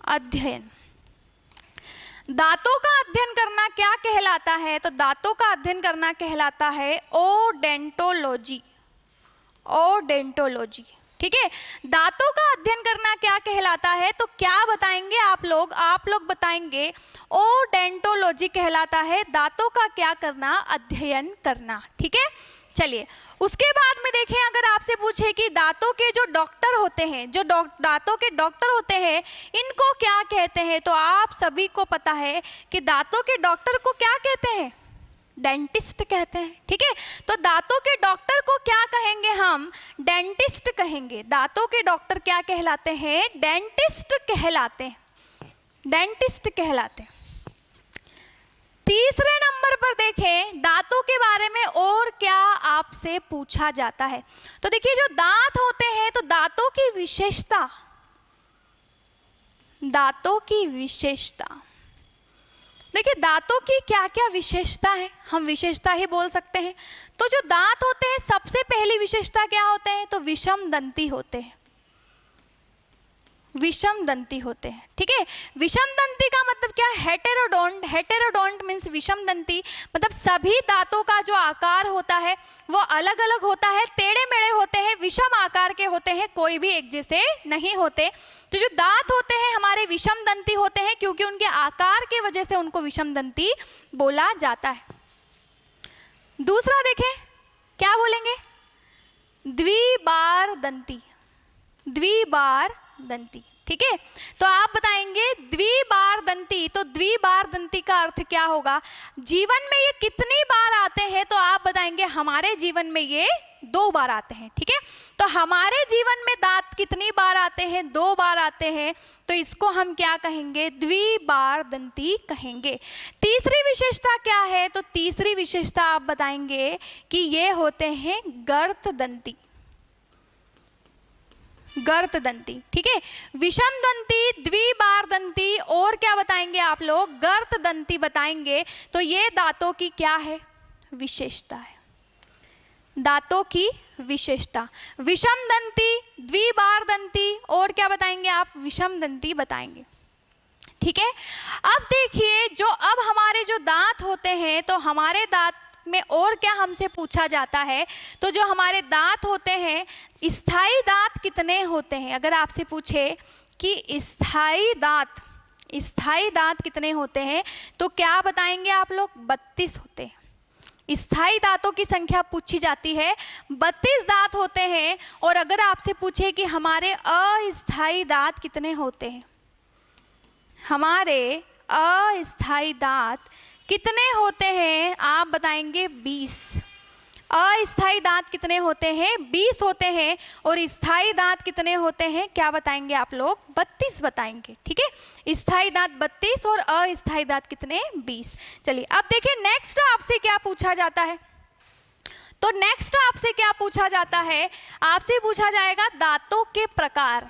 A: अध्ययन, दांतों का अध्ययन करना क्या कहलाता है? तो दांतों का अध्ययन करना कहलाता है ओडेंटोलॉजी, ओडेंटोलॉजी, ठीक है। दांतों का अध्ययन करना क्या कहलाता है, तो क्या बताएंगे आप लोग बताएंगे ओडेंटोलॉजी कहलाता है, दांतों का क्या करना, अध्ययन करना। ठीक है, चलिए उसके बाद में देखें, अगर आपसे पूछे कि दांतों के जो डॉक्टर होते हैं, जो दांतों के डॉक्टर होते हैं, इनको क्या कहते हैं, तो आप सभी को पता है कि दांतों के डॉक्टर को क्या कहते हैं, डेंटिस्ट कहते हैं। ठीक है, तो दांतों के डॉक्टर को क्या कहेंगे हम, डेंटिस्ट कहेंगे। दांतों के डॉक्टर क्या कहलाते हैं, डेंटिस्ट कहलाते हैं, डेंटिस्ट कहलाते हैं। तीसरे नंबर पर देखें, दांतों के बारे में और क्या आपसे पूछा जाता है, तो देखिए जो दांत होते हैं, तो दांतों की विशेषता, दांतों की विशेषता, देखिए दांतों की क्या क्या विशेषता है, हम विशेषता ही बोल सकते हैं। तो जो दांत होते हैं, सबसे पहली विशेषता क्या होते हैं, तो विषम दंती होते हैं, विषम दंती होते हैं। ठीक है, विषम दंती का मतलब क्या है, हेटेरोडोंट, हेटेरोडोंट मीन्स विषम दंती, मतलब सभी दांतों का जो आकार होता है वो अलग अलग होता है, टेढ़े मेढ़े होते हैं, विषम आकार के होते हैं, कोई भी एक जैसे नहीं होते। तो जो दांत होते हैं हमारे विषम दंती होते हैं, क्योंकि उनके आकार की वजह से उनको विषम दंती बोला जाता है। दूसरा देखें, क्या बोलेंगे, द्विबार दंती, द्विबार दंती। ठीक है, तो आप बताएंगे द्विबार दंती, तो द्विबार दंती का अर्थ क्या होगा, जीवन में ये कितनी बार आते हैं, तो आप बताएंगे हमारे जीवन में ये 2 बार आते हैं। ठीक है, तो हमारे जीवन में दांत कितनी बार आते हैं, 2 बार आते हैं, तो इसको हम क्या कहेंगे, द्विबार दंती कहेंगे। तीसरी विशेषता क्या है, तो तीसरी विशेषता आप बताएंगे कि ये होते हैं गर्त दंती, गर्त दंती। ठीक है, विषम दंती, द्विबार दंती और क्या बताएंगे आप लोग, गर्त दंती बताएंगे। तो ये दांतों की क्या है, विशेषता है, दांतों की विशेषता, विषम दंती, द्विबार दंती और क्या बताएंगे आप, विषम दंती बताएंगे। ठीक है, अब देखिए जो अब हमारे जो दांत होते हैं, तो हमारे दांत में और क्या हमसे पूछा जाता है, तो जो हमारे दांत होते हैं, स्थायी दांत कितने होते हैं, अगर आपसे पूछे कि स्थायी दांत कितने होते हैं, तो क्या बताएंगे आप लोग, 32 होते हैं। स्थायी दांतों की संख्या पूछी जाती है, 32 दांत होते हैं। और अगर आपसे पूछे कि हमारे अस्थायी दांत कितने होते हैं, हमारे अस्थायी दांत कितने होते हैं, आप बताएंगे 20। अस्थायी दांत कितने होते हैं, 20 होते हैं। और स्थायी दांत कितने होते हैं, क्या बताएंगे आप लोग, 32 बताएंगे। ठीक है, स्थायी दांत 32 और अस्थायी दांत कितने, 20। चलिए अब देखिए नेक्स्ट आपसे क्या पूछा जाता है, तो नेक्स्ट आपसे क्या पूछा जाता है, आपसे पूछा जाएगा दांतों के प्रकार,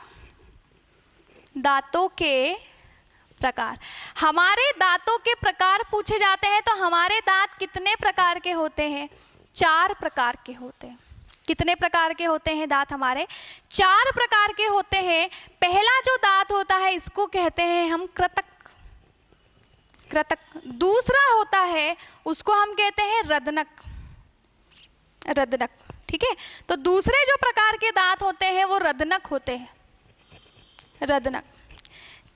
A: दांतों के प्रकार। हमारे दांतों के प्रकार पूछे जाते हैं, तो हमारे दांत कितने प्रकार के होते हैं, 4 प्रकार के होते हैं। कितने प्रकार के होते हैं दांत हमारे, 4 प्रकार के होते हैं। पहला जो दांत होता है इसको कहते हैं हम कृतक, कृतक। दूसरा होता है उसको हम कहते हैं रदनक, रदनक। ठीक है, तो दूसरे जो प्रकार के दांत होते हैं वो रदनक होते हैं, रदनक।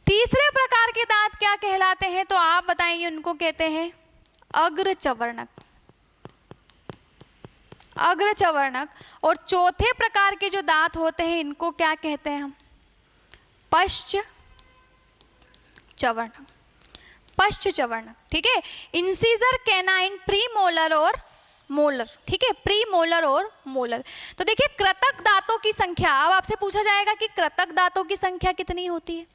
A: तीसरे प्रकार के दांत क्या कहलाते हैं, तो आप बताएंगे उनको कहते हैं अग्रचवर्णक, अग्रचवर्णक। और चौथे प्रकार के जो दांत होते हैं इनको क्या कहते हैं हम, पश्चवर्णक, पश्चवर्णक। ठीक है, इंसीजर, कैनाइन, प्रीमोलर और मोलर। ठीक है, प्रीमोलर और मोलर। तो देखिए कृतक दांतों की संख्या, अब आपसे पूछा जाएगा कि कृतक दांतों की संख्या कितनी होती है,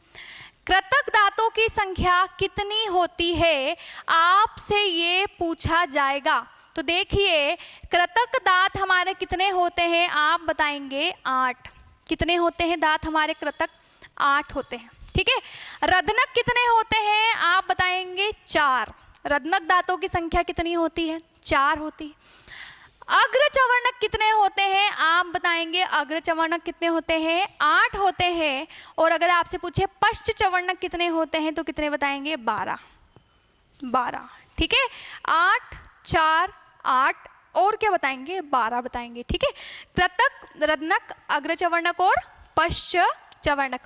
A: कृतक दांतों की संख्या कितनी होती है, आपसे ये पूछा जाएगा। तो देखिए कृतक दांत हमारे कितने होते हैं, आप बताएंगे 8। कितने होते हैं दांत हमारे कृतक, 8 होते हैं। ठीक है, रदनक कितने होते हैं, आप बताएंगे 4। रदनक दांतों की संख्या कितनी होती है, 4 होती है। अग्रचवर्णक कितने होते हैं, आप बताएंगे अग्रचवर्णक कितने होते हैं, 8 होते हैं। और अगर आपसे पूछे पश्चवर्णक कितने होते हैं, तो कितने बताएंगे, 12, 12। ठीक है, 8, 4, 8, और क्या बताएंगे, 12 बताएंगे, ठीक है। कृतक, रदनक, अग्रचवर्णक और पश्चचवर्णक।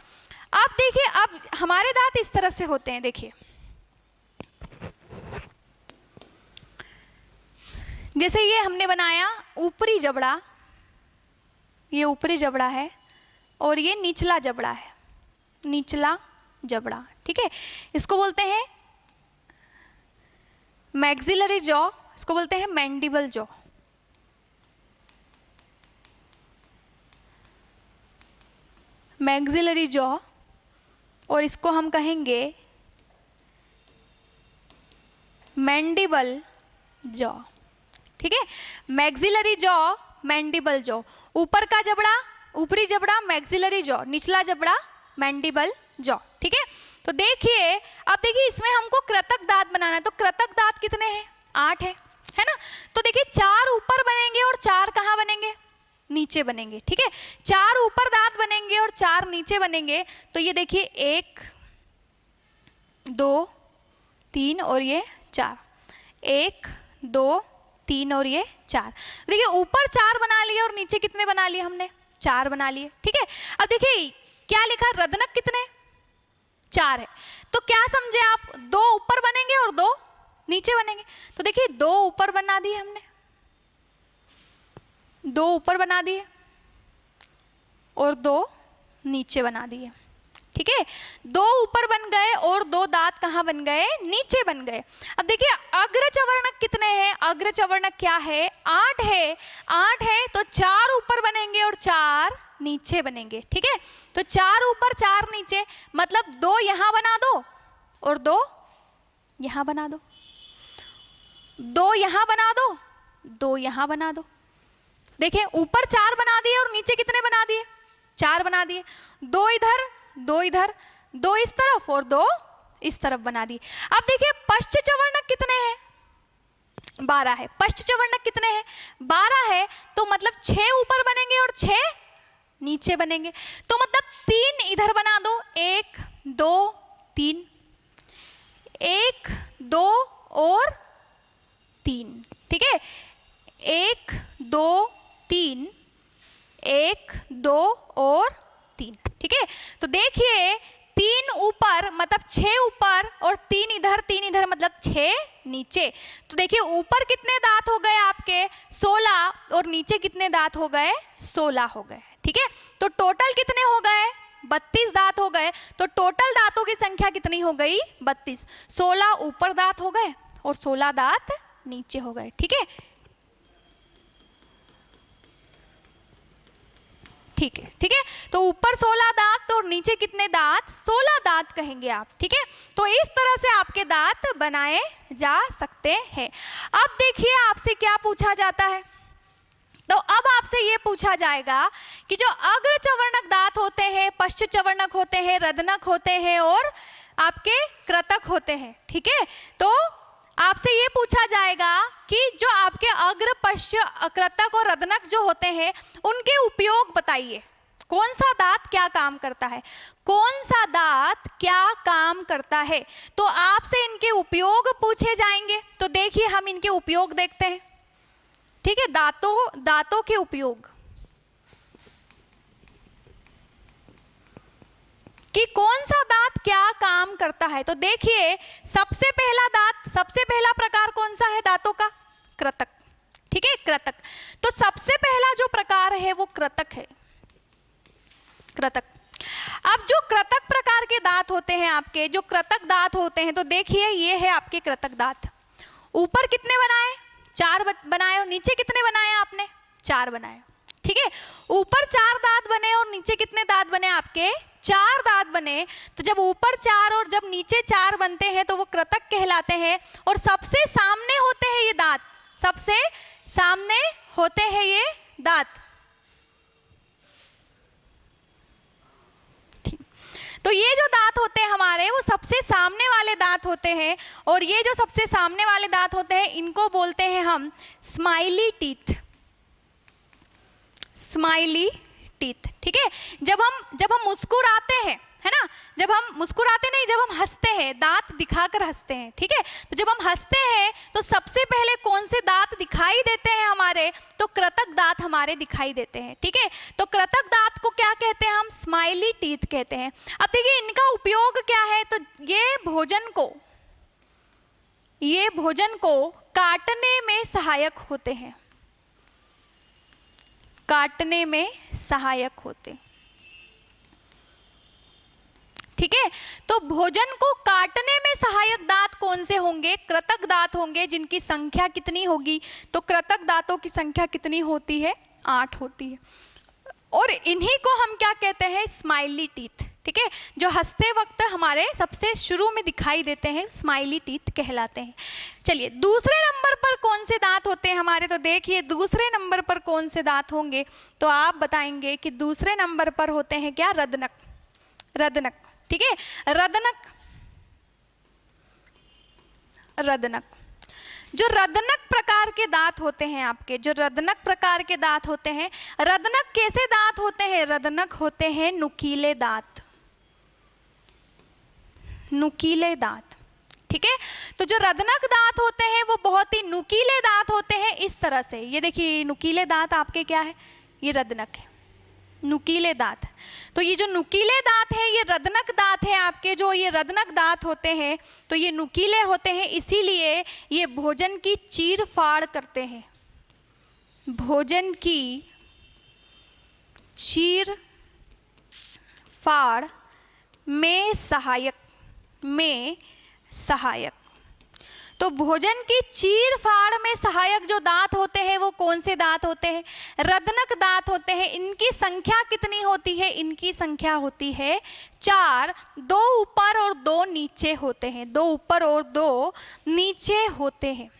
A: अब देखिए, अब हमारे दांत इस तरह से होते हैं, देखिए जैसे ये हमने बनाया ऊपरी जबड़ा, ये ऊपरी जबड़ा है और ये निचला जबड़ा है, निचला जबड़ा, ठीक है। इसको बोलते हैं मैक्सिलरी जॉ, इसको बोलते हैं मैंडिबल जॉ। मैक्सिलरी जॉ, और इसको हम कहेंगे मैंडिबल जॉ, ठीक है। मैक्सिलरी जॉ, मैंडिबल जॉ, ऊपर का जबड़ा, ऊपरी जबड़ा मैक्सिलरी जॉ, निचला जबड़ा मैंडिबल जॉ, ठीक है। तो देखिए, अब देखिए इसमें हमको कृतक दांत बनाना है, तो कृतक दांत कितने हैं, 8 है ना। तो देखिए 4 ऊपर बनेंगे और 4 कहाँ बनेंगे, नीचे बनेंगे, ठीक है। 4 ऊपर दांत बनेंगे और 4 नीचे बनेंगे। तो ये देखिए 1 2 3 और ये 4, 1 2 3 और ये 4। देखिए ऊपर 4 बना लिए और नीचे कितने बना लिए हमने, 4 बना लिए, ठीक है। अब देखिए क्या लिखा, रदनक कितने, 4 है। तो क्या समझे आप, 2 ऊपर बनेंगे और 2 नीचे बनेंगे। तो देखिए 2 ऊपर बना दिए हमने, 2 ऊपर बना दिए और 2 नीचे बना दिए, ठीक है। 2 ऊपर बन गए और 2 दांत कहाँ बन गए, नीचे बन गए। अब देखिए अग्रचवर्णक कितने हैं, अग्रचवर्णक क्या है, 8 है। 8 है तो 4 ऊपर बनेंगे और 4 नीचे बनेंगे, ठीक है। तो 4 ऊपर 4 नीचे, मतलब 2 यहाँ बना दो और 2 यहाँ बना दो, 2 यहाँ बना दो, 2 यहाँ बना दो। देखिए ऊपर 4 बना दिए और नीचे कितने बना दिए, 4 बना दिए। 2 इधर, 2 इधर, 2 इस तरफ और 2 इस तरफ बना दिए। अब देखिए पश्चचवर्णक कितने हैं, 12 है। पश्चचवर्णक कितने हैं, 12 है। तो मतलब 6 ऊपर बनेंगे और 6 नीचे बनेंगे। तो मतलब 3 इधर बना दो, 1 2 3, 1 2 और 3, ठीक है। 1 2 3, 1 2 और 3, ठीक है। तो देखिए 3 ऊपर मतलब 6 ऊपर और 3 इधर मतलब 6 नीचे। तो देखिए ऊपर कितने दांत हो गए आपके, 16, और नीचे कितने दांत हो गए, 16 हो गए, ठीक है। तो टोटल कितने हो गए, 32 दांत हो गए। तो टोटल दांतों की संख्या कितनी हो गई, 32। 16 ऊपर दांत हो गए और 16 दांत नीचे हो गए, ठीक है, ठीक है, ठीक है। तो ऊपर 16 दांत और नीचे कितने दांत, 16 दांत कहेंगे आप, ठीक है। तो इस तरह से आपके दांत बनाए जा सकते हैं। अब देखिए आपसे क्या पूछा जाता है, तो अब आपसे ये पूछा जाएगा कि जो अग्रचवर्णक दांत होते हैं, पश्चचवर्णक होते हैं, रदनक होते हैं और आपके कृतक होते हैं, ठीक है। तो आपसे ये पूछा जाएगा कि जो आपके अग्र, पश्च, कृतक और रदनक जो होते हैं उनके उपयोग बताइए। कौन सा दांत क्या काम करता है, कौन सा दांत क्या काम करता है। तो आपसे इनके उपयोग पूछे जाएंगे। तो देखिए हम इनके उपयोग देखते हैं, ठीक है। दांतों के उपयोग कि कौन सा दांत क्या काम करता है। तो देखिए सबसे पहला दांत, सबसे पहला प्रकार कौन सा है दांतों का, कृतक, ठीक है, कृतक। तो सबसे पहला जो प्रकार है वो कृतक है, कृतक। अब जो कृतक प्रकार के दांत होते हैं आपके, जो कृतक दांत होते हैं, तो देखिए ये है आपके कृतक दांत। ऊपर कितने बनाए, 4 बनाए और नीचे कितने बनाए आपने, 4 बनाए, ठीक है। ऊपर 4 दांत बने और नीचे कितने दांत बने आपके, 4 दांत बने। तो जब ऊपर 4 और जब नीचे 4 बनते हैं तो वो कृतक कहलाते हैं। और सबसे सामने होते हैं ये दांत, सबसे सामने होते हैं ये दांत। तो ये जो दांत होते हैं हमारे, वो सबसे सामने वाले दांत होते हैं। और ये जो सबसे सामने वाले दांत होते हैं इनको बोलते हैं हम स्माइली टीथ, स्माइली टीथ, ठीक है। जब हम मुस्कुराते हैं, है ना, जब हम मुस्कुराते नहीं, जब हम हंसते हैं, दांत दिखाकर हंसते हैं, ठीक है। तो जब हम हंसते हैं तो सबसे पहले कौन से दांत दिखाई देते हैं हमारे, तो कृतक दांत हमारे दिखाई देते हैं, ठीक है। तो कृतक दांत को क्या कहते हैं हम, स्माइली टीथ कहते हैं। अब देखिए इनका उपयोग क्या है, तो ये भोजन को काटने में सहायक होते हैं, काटने में सहायक होते हैं, ठीक है। तो भोजन को काटने में सहायक दांत कौन से होंगे, कृतक दांत होंगे, जिनकी संख्या कितनी होगी, तो कृतक दांतों की संख्या कितनी होती है, 8 होती है। और इन्हीं को हम क्या कहते हैं, स्माइली टीथ, ठीक है। जो हंसते वक्त हमारे सबसे शुरू में दिखाई देते हैं, स्माइली टीथ कहलाते हैं। चलिए दूसरे नंबर पर कौन से दांत होते हैं हमारे, तो देखिए दूसरे नंबर पर कौन से दांत होंगे, तो आप बताएंगे कि दूसरे नंबर पर होते हैं क्या, रदनक, रदनक, ठीक है। रदनक जो रदनक प्रकार के दांत होते हैं आपके, जो रदनक प्रकार के दांत होते हैं, रदनक कैसे दांत होते हैं, रदनक होते हैं नुकीले दांत, नुकीले दांत, ठीक है। तो जो रदनक दांत होते हैं वो बहुत ही नुकीले दांत होते हैं, इस तरह से। ये देखिए नुकीले दांत आपके क्या है, ये रदनक है, नुकीले दांत। तो ये जो नुकीले दांत है ये रदनक दांत है आपके। जो ये रदनक दांत होते हैं तो ये नुकीले होते हैं, इसीलिए ये भोजन की चीर फाड़ करते हैं, भोजन की चीर फाड़ में सहायक। तो भोजन की चीर फाड़ में सहायक जो दांत होते हैं वो कौन से दांत होते हैं, रदनक दांत होते हैं। इनकी संख्या कितनी होती है, इनकी संख्या होती है 4, 2 ऊपर और 2 नीचे होते हैं, 2 ऊपर और 2 नीचे होते हैं,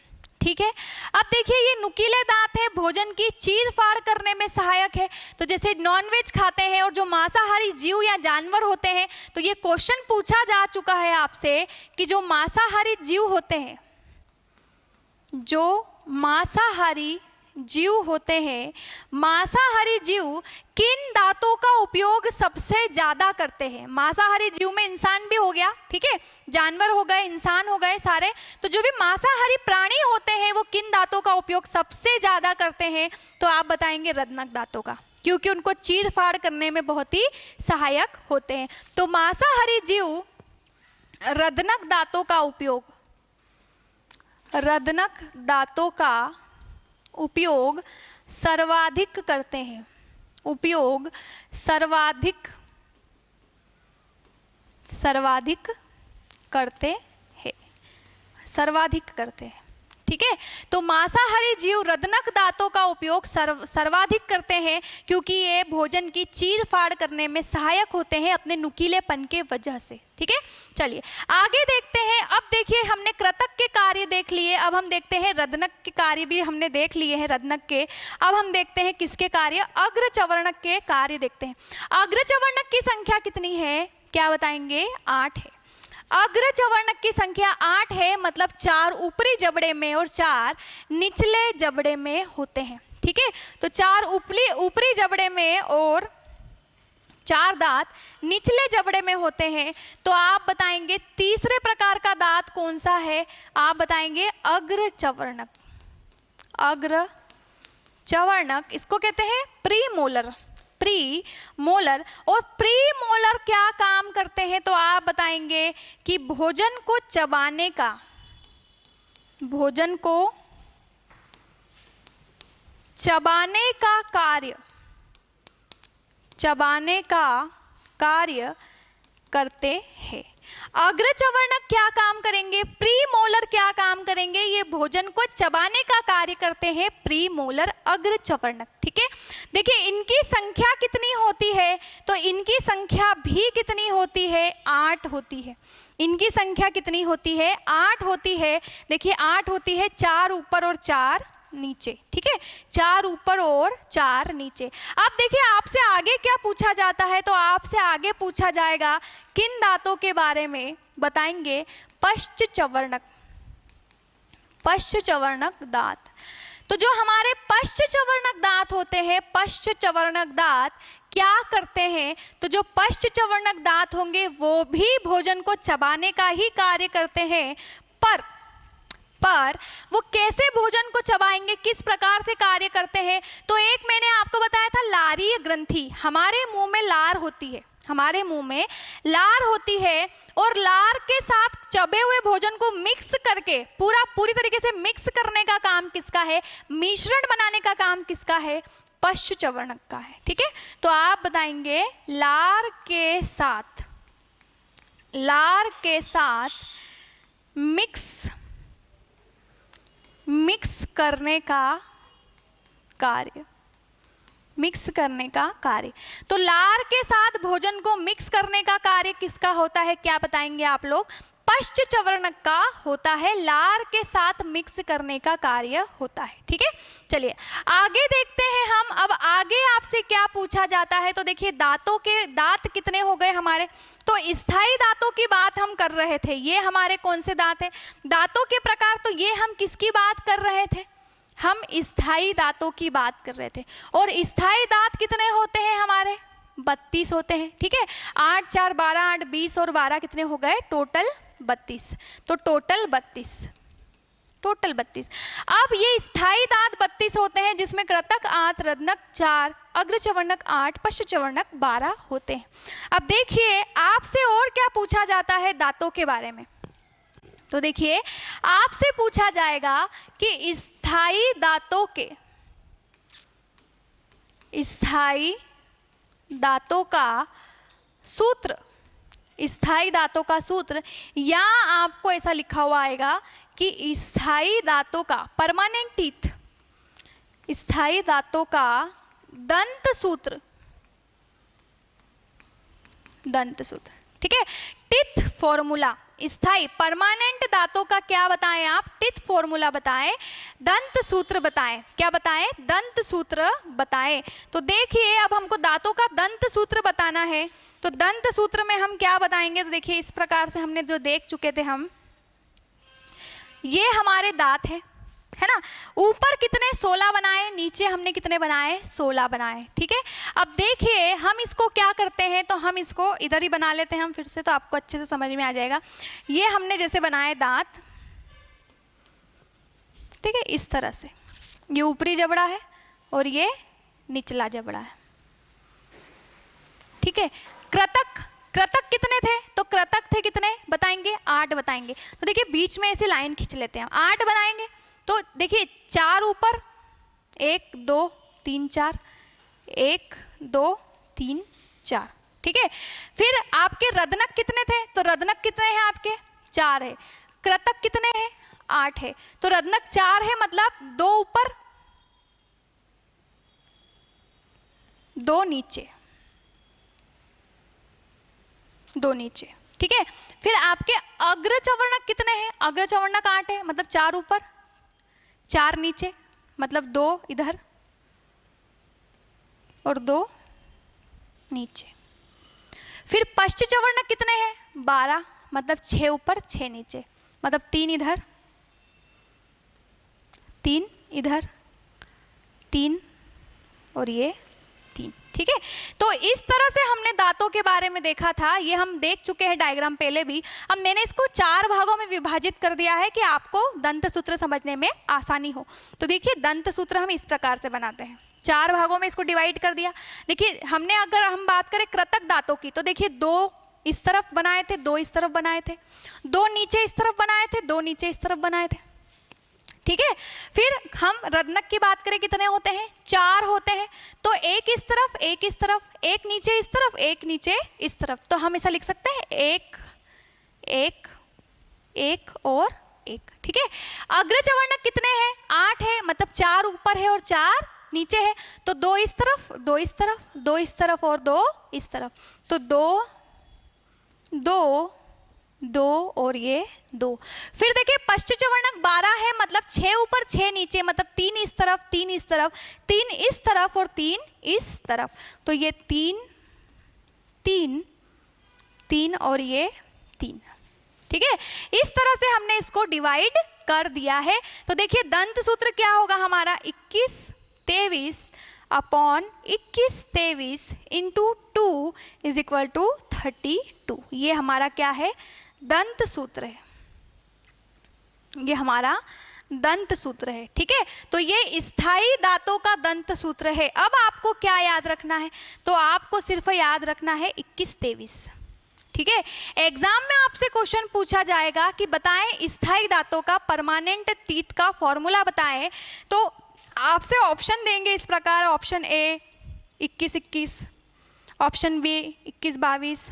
A: ठीक है। अब देखिए ये नुकीले दांत है, भोजन की चीर फाड़ करने में सहायक है। तो जैसे नॉनवेज खाते हैं और जो मांसाहारी जीव या जानवर होते हैं, तो ये क्वेश्चन पूछा जा चुका है आपसे कि जो मांसाहारी जीव होते हैं, जो मांसाहारी जीव होते हैं, मांसाहारी जीव किन दांतों का उपयोग सबसे ज्यादा करते हैं। मांसाहारी जीव में इंसान भी हो गया, ठीक है, जानवर हो गए, इंसान हो गए सारे। तो जो भी मांसाहारी प्राणी होते हैं वो किन दांतों का उपयोग सबसे ज्यादा करते हैं, तो आप बताएंगे रदनक दांतों का, क्योंकि उनको चीर फाड़ करने में बहुत ही सहायक होते हैं। तो मांसाहारी जीव रदनक दांतों का उपयोग, रदनक दांतों का उपयोग सर्वाधिक करते हैं, उपयोग सर्वाधिक करते हैं, सर्वाधिक करते हैं, ठीक है। तो मांसाहारी जीव रदनक दांतों का उपयोग सर्वाधिक करते हैं, क्योंकि ये भोजन की चीर फाड़ करने में सहायक होते हैं अपने नुकीलेपन के वजह से, ठीक है। चलिए आगे देखते हैं। अब देखिए हमने कृतक के कार्य देख लिए, अब हम देखते हैं रदनक के कार्य भी हमने देख लिए हैं रदनक के। अब हम देखते हैं किसके कार्य, अग्रचवर्णक के कार्य देखते हैं। अग्रचवर्णक की संख्या कितनी है, क्या बताएंगे, 8 है। अग्रचवर्णक की संख्या 8 है, मतलब 4 ऊपरी जबड़े में और 4 निचले जबड़े में होते हैं, ठीक है। तो 4 ऊपरी जबड़े में और 4 दांत निचले जबड़े में होते हैं। तो आप बताएंगे तीसरे प्रकार का दांत कौन सा है, आप बताएंगे अग्रचवर्णक। अग्रचवर्णक इसको कहते हैं प्रीमोलर, प्रीमोलर। और प्रीमोलर क्या काम करते हैं, तो आप बताएंगे कि भोजन को चबाने का, भोजन को चबाने का कार्य, चबाने का कार्य करते हैं। अग्रचवर्णक क्या काम करेंगे, प्रीमोलर क्या काम करेंगे, ये भोजन को चबाने का कार्य करते हैं प्रीमोलर अग्रचवर्णक, ठीक है। देखिए इनकी संख्या कितनी होती है, तो इनकी संख्या भी कितनी होती है, 8 होती है। इनकी संख्या कितनी होती है, 8 होती है। देखिए 8 होती है, 4 ऊपर और 4 नीचे, ठीक है, 4 ऊपर और 4 नीचे। अब देखिए आपसे आगे क्या पूछा जाता है, तो आपसे आगे पूछा जाएगा किन दांतों के बारे में, बताएंगे पश्चचवर्णक, पश्चचवर्णक दांत। तो जो हमारे पश्चवर्णक दांत होते हैं, पश्चवर्णक दांत क्या करते हैं? तो जो पश्चवर्णक दांत होंगे वो भी भोजन को चबाने का ही कार्य करते हैं, पर वो कैसे भोजन को चबाएंगे, किस प्रकार से कार्य करते हैं? तो एक मैंने आपको बताया था लारीय ग्रंथि, हमारे मुंह में लार होती है, हमारे मुंह में लार होती है, और लार के साथ चबे हुए भोजन को मिक्स करके पूरी तरीके से मिक्स करने का काम किसका है? मिश्रण बनाने का काम किसका है? पश्चवर्णक का है। ठीक है, तो आप बताएंगे लार के साथ मिक्स करने का कार्य, मिक्स करने का कार्य। तो लार के साथ भोजन को मिक्स करने का कार्य किसका होता है? क्या बताएंगे आप लोग? पश्चवर्णक का होता है, लार के साथ मिक्स करने का कार्य होता है। ठीक है, चलिए आगे देखते हैं हम। अब आगे आपसे क्या पूछा जाता है? तो देखिए दांतों के दांत कितने हो गए हमारे? तो स्थायी दांतों की बात हम कर रहे थे, ये हमारे कौन से दांत हैं? दांतों के प्रकार, तो ये हम किसकी बात कर रहे थे? हम स्थायी दांतों की बात कर रहे थे। और स्थायी दांत कितने होते हैं हमारे? 32 होते हैं। ठीक है, 8 4 12 8 20 और 12 कितने हो गए? टोटल 32। तो टोटल 32। अब ये स्थायी दांत 32 होते हैं, जिसमें कृतक 8, रदनक 4, अग्रचवर्णक 8, पश्चवर्णक 12 होते हैं। अब देखिए आपसे और क्या पूछा जाता है दांतों के बारे में? तो देखिए आपसे पूछा जाएगा कि स्थायी दांतों का सूत्र, या आपको ऐसा लिखा हुआ आएगा कि स्थायी दांतों का परमानेंट टीथ, स्थायी दांतों का दंत सूत्र। ठीक है, टिथ फॉर्मूला, स्थायी परमानेंट दांतों का क्या बताएं आप? टिथ फॉर्मूला बताएं, दंत सूत्र बताएं। क्या बताएं? दंत सूत्र बताएं। तो देखिए अब हमको दांतों का दंत सूत्र बताना है, तो दंत सूत्र में हम क्या बताएंगे? तो देखिए इस प्रकार से हमने जो देख चुके थे हम, ये हमारे दांत है ना, ऊपर कितने 16 बनाए, नीचे हमने कितने बनाए? 16 बनाए। ठीक है, अब देखिए हम इसको क्या करते हैं, तो हम इसको इधर ही बना लेते हैं हम फिर से, तो आपको अच्छे से समझ में आ जाएगा। ये हमने जैसे बनाए दांत, ठीक है, इस तरह से, ये ऊपरी जबड़ा है और ये निचला जबड़ा है। ठीक है, कृतक कितने थे? तो कृतक थे कितने बताएंगे? 8 बताएंगे। तो देखिए बीच में ऐसे लाइन खींच लेते हैं, 8 बनाएंगे। तो देखिए 4 ऊपर, 1 2 3 4, 1 2 3 4। ठीक है, फिर आपके रदनक कितने थे? तो रदनक कितने हैं आपके? 4 है। कृतक कितने हैं? 8 है। तो रदनक 4 है, मतलब 2 ऊपर 2 नीचे, 2 नीचे। ठीक है, फिर आपके अग्रचवर्णक कितने हैं? अग्रचवर्णक 8 है, मतलब 4 ऊपर 4 नीचे, मतलब 2 इधर और 2 नीचे। फिर पश्चवर्णक कितने हैं? 12, मतलब 6 ऊपर 6 नीचे, मतलब 3 इधर 3 इधर 3 और ये 3। ठीक है, तो इस तरह से हमने दांतों के बारे में देखा था, ये हम देख चुके हैं डायग्राम पहले भी। अब मैंने इसको 4 भागों में विभाजित कर दिया है कि आपको दंत सूत्र समझने में आसानी हो। तो देखिए दंत सूत्र हम इस प्रकार से बनाते हैं, 4 भागों में इसको डिवाइड कर दिया। देखिए हमने, अगर हम बात करें कृतक दांतों की, तो देखिए 2 इस तरफ बनाए थे, 2 इस तरफ बनाए थे, 2 नीचे इस तरफ बनाए थे, 2 नीचे इस तरफ बनाए थे। ठीक है, फिर हम रदनक की बात करें कितने होते हैं? 4 होते हैं। तो 1 इस तरफ, 1 इस तरफ, 1 नीचे इस तरफ, 1 नीचे इस तरफ। तो हम ऐसा लिख सकते हैं 1 1 1 और 1। ठीक है, अग्रचवर्णक कितने हैं? 8 है, मतलब 4 ऊपर है और 4 नीचे है। तो 2 इस तरफ, 2 इस तरफ, 2 इस तरफ और 2 इस तरफ। तो 2 2 2 और ये 2। फिर देखिए पश्चवर्णक 12 है, मतलब 6 ऊपर 6 नीचे, मतलब 3 इस तरफ 3 इस तरफ, 3 इस तरफ और 3 इस तरफ। तो ये 3 3 3 और ये 3। ठीक है, इस तरह से हमने इसको डिवाइड कर दिया है। तो देखिए दंत सूत्र क्या होगा हमारा, 21 23 upon 21 23 into 2 is equal to 32। ये हमारा क्या है, दंत सूत्र है, ये हमारा दंत सूत्र है। ठीक है, तो ये स्थायी दांतों का दंत सूत्र है। अब आपको क्या याद रखना है, तो आपको सिर्फ याद रखना है 21 23। ठीक है, एग्जाम में आपसे क्वेश्चन पूछा जाएगा कि बताएं स्थायी दांतों का परमानेंट टीथ का फॉर्मूला बताएं, तो आपसे ऑप्शन देंगे इस प्रकार, option A 21 21, option B 21 22,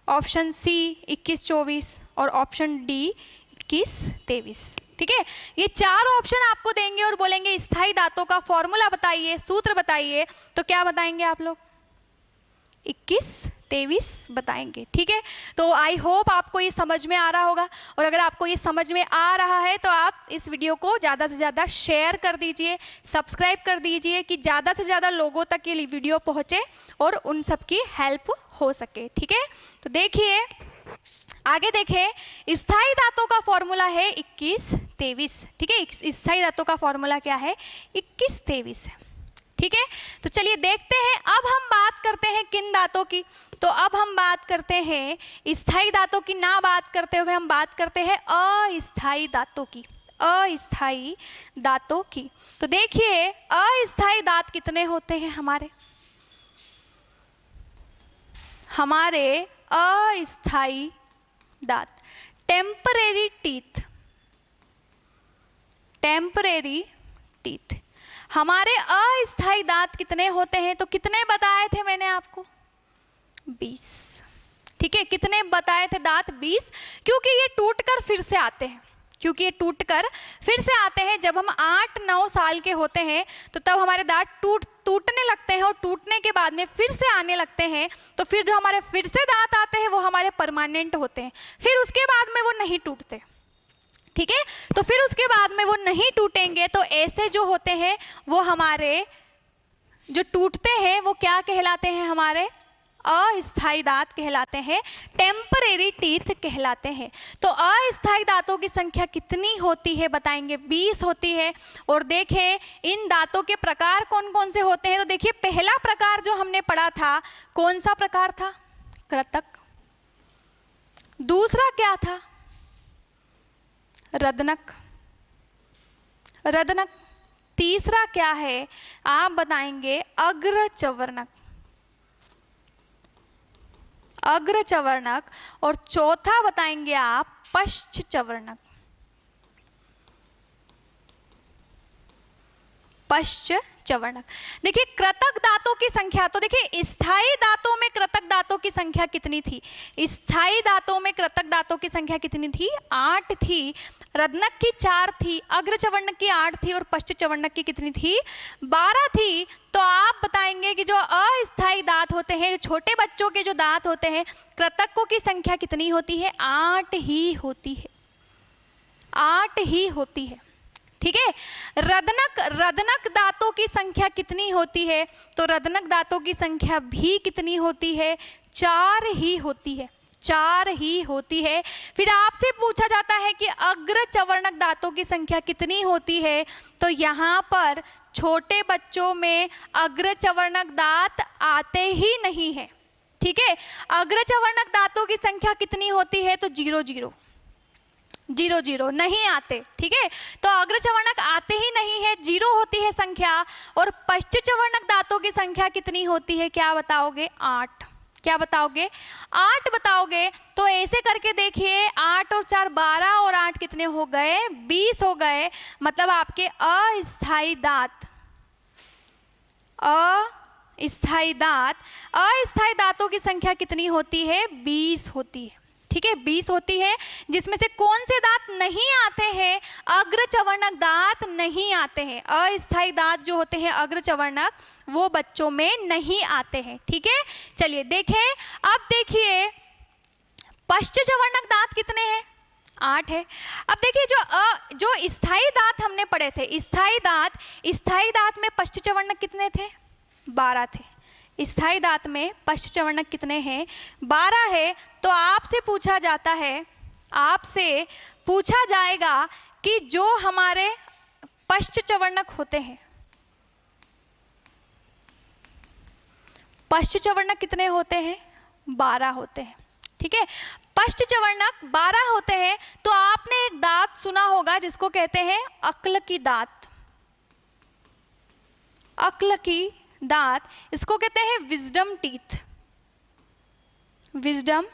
A: option C 21 24 और ऑप्शन डी 21 23। ठीक है, ये 4 ऑप्शन आपको देंगे और बोलेंगे स्थायी दांतों का फॉर्मूला बताइए, सूत्र बताइए, तो क्या बताएंगे आप लोग, 21 23 बताएंगे। ठीक है, तो आई होप आपको ये समझ में आ रहा होगा, और अगर आपको ये समझ में आ रहा है तो आप इस वीडियो को ज़्यादा से ज़्यादा शेयर कर दीजिए, सब्सक्राइब कर दीजिए कि ज़्यादा से ज़्यादा लोगों तक ये वीडियो पहुँचे और उन सबकी हेल्प हो सके। ठीक है, तो देखिए आगे देखें, स्थायी दांतों का फॉर्मूला है 21 23। ठीक है, स्थायी दांतों का फॉर्मूला क्या है, 21 23 है। ठीक है, तो चलिए देखते हैं। अब हम बात करते हैं किन दांतों की, तो अब हम बात करते हैं स्थायी दांतों की ना बात करते हुए हम बात करते हैं अस्थायी दांतों की, अस्थायी दांतों की। तो देखिए अस्थायी दांत कितने होते हैं हमारे अस्थायी दांत, टेम्परेरी टीथ, टेम्परेरी टीथ हमारे अस्थायी दांत कितने होते हैं, तो कितने बताए थे मैंने आपको, 20। ठीक है, कितने बताए थे दांत, 20, क्योंकि ये टूटकर फिर से आते हैं, क्योंकि ये टूटकर फिर से आते हैं। जब हम 8-9 साल के होते हैं तो तब हमारे दांत टूटने लगते हैं और टूटने के बाद में फिर से आने लगते हैं, तो फिर जो हमारे फिर से दांत आते हैं वो हमारे परमानेंट होते हैं, फिर उसके बाद में वो नहीं टूटते। ठीक है, तो फिर उसके बाद में वो नहीं टूटेंगे, तो ऐसे जो होते हैं वो हमारे जो टूटते हैं वो क्या कहलाते हैं, हमारे अस्थायी दांत कहलाते हैं, टेम्परेरी टीथ कहलाते हैं। तो अस्थायी दांतों की संख्या कितनी होती है बताएंगे, 20 होती है। और देखें इन दांतों के प्रकार कौन कौन से होते हैं, तो देखिए पहला प्रकार जो हमने पढ़ा था कौन सा प्रकार था, कृतक। दूसरा क्या था, रदनक, रदनक। तीसरा क्या है आप बताएंगे, अग्रचवर्णक, अग्रचवर्णक। और चौथा बताएंगे आप पश्चचवर्णक, पश्चचवर्णक। देखिए कृतक दांतों की संख्या, तो देखिए स्थायी दांतों में कृतक दांतों की संख्या कितनी थी, स्थायी दांतों में कृतक दांतों की संख्या कितनी थी, 8 थी। रदनक की 4 थी, अग्रचवर्णक की 8 थी और पश्चचवर्णक की कितनी थी, 12 थी। तो आप बताएंगे कि जो अस्थायी दांत होते हैं, छोटे बच्चों के जो दांत होते हैं, कृतकों की संख्या कितनी होती है, 8 ही होती है, 8 ही होती है। ठीक है, रदनक दांतों की संख्या कितनी होती है, तो रदनक दांतों की संख्या भी कितनी होती है, 4 ही होती है, 4 ही होती है। फिर आपसे पूछा जाता है कि अग्रचवर्णक दांतों की संख्या कितनी होती है, तो यहाँ पर छोटे बच्चों में अग्रचवर्णक दांत आते ही नहीं है। ठीक है, अग्रचवर्णक दांतों की संख्या कितनी होती है, तो 0 0 0 0 नहीं आते। ठीक है, तो अग्रचवर्णक आते ही नहीं है, 0 होती है संख्या। और पश्चचवर्णक दांतों की संख्या कितनी होती है, क्या बताओगे, 8। क्या बताओगे, 8 बताओगे। तो ऐसे करके देखिए 8 और 4 12 और 8 कितने हो गए, 20 हो गए। मतलब आपके अस्थायी दांत, अस्थायी दांतों की संख्या कितनी होती है, 20 होती है। ठीक है, 20 होती है, जिसमें से कौन से दांत नहीं आते हैं, अग्रचवर्णक दांत नहीं आते हैं। अस्थायी दांत जो होते हैं अग्रचवर्णक, वो बच्चों में नहीं आते हैं। ठीक है, चलिए देखें। अब देखिए पश्चचवर्णक दांत कितने हैं, 8 है। अब देखिए जो स्थायी दांत हमने पढ़े थे, स्थायी दांत में पश्चचवर्णक कितने थे, 12 थे। स्थायी दांत में पश्चचवर्णक कितने हैं, 12 है। तो आपसे पूछा जाता है आपसे पूछा जाएगा कि जो हमारे पश्चचवर्णक होते हैं, पश्चचवर्णक कितने होते हैं? 12 होते हैं। ठीक है, पश्चचवर्णक 12 होते हैं। तो आपने एक दांत सुना होगा जिसको कहते हैं अक्ल की दांत। अक्ल की दांत, इसको कहते हैं wisdom teeth. Wisdom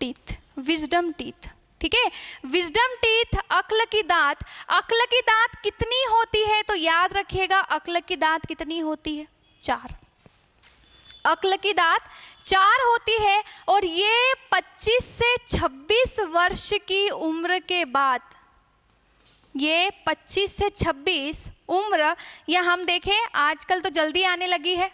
A: teeth, wisdom teeth. ठीक है, विजडम टीथ, अक्ल की दांत। अक्ल की दांत कितनी होती है? तो याद रखिएगा, अक्ल की दांत कितनी होती है? 4। अक्ल की दांत 4 होती है। और ये 25 से 26 वर्ष की उम्र के बाद, ये 25 से 26 उम्र, या हम देखें आजकल तो जल्दी आने लगी है,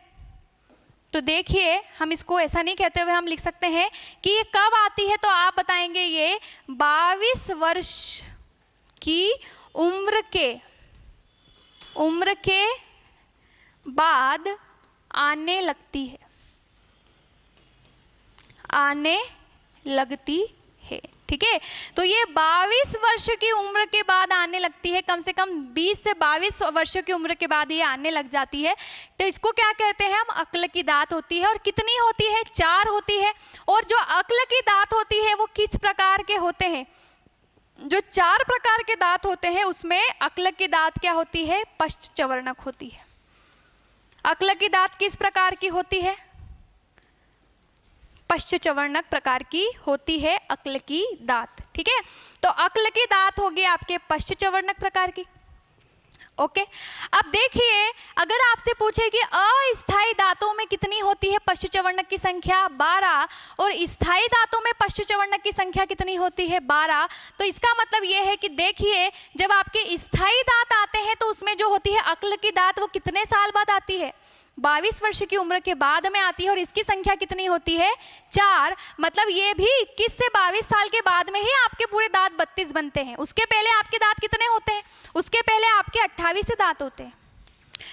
A: तो देखिए हम इसको ऐसा नहीं कहते हुए हम लिख सकते हैं कि ये कब आती है। तो आप बताएंगे ये 22 वर्ष की उम्र के बाद आने लगती है, आने लगती है। ठीक है, तो ये 22 वर्ष की उम्र के बाद आने लगती है, कम से कम 20 से 22 वर्ष की उम्र के बाद ये आने लग जाती है। तो इसको क्या कहते हैं हम? अक्ल की दांत होती है। और कितनी होती है? 4 होती है। और जो अक्ल की दांत होती है वो किस प्रकार के होते हैं? जो 4 प्रकार के दांत होते हैं उसमें अक्ल की दांत क्या होती है? पश्चचवर्णक होती है। अक्ल की दांत किस प्रकार की होती है? पश्चचवर्णक प्रकार की होती है अक्ल की दांत। ठीक है, तो अक्ल की दांत होगी आपके पश्चचवर्णक प्रकार की। ओके, अब देखिए अगर आपसे पूछे कि अस्थायी दांतों में कितनी होती है पश्चचवर्णक की संख्या? 12। और स्थायी दांतों में पश्चचवर्णक की संख्या कितनी होती है? 12। तो इसका मतलब यह है कि देखिए जब आपके स्थायी दांत आते हैं तो उसमें जो होती है अक्ल की दांत वो कितने साल बाद आती है? 22 वर्ष की उम्र के बाद में आती है। और इसकी संख्या कितनी होती है? 4। मतलब ये भी 21 से 22 साल के बाद में ही आपके पूरे दांत 32 बनते हैं। उसके पहले आपके दांत कितने होते हैं? उसके पहले आपके 28 दांत होते हैं।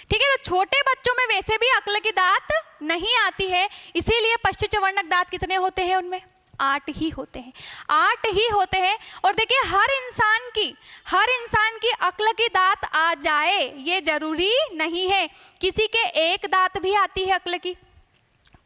A: ठीक है, तो छोटे बच्चों में वैसे भी अक्ल की दांत नहीं आती है, इसीलिए पश्चचवर्णक दांत कितने होते हैं? उनमें 8 ही होते हैं। 8 ही होते हैं। और देखिए हर इंसान की अक्ल की दांत आ जाए ये जरूरी नहीं है। किसी के 1 दांत भी आती है अक्ल की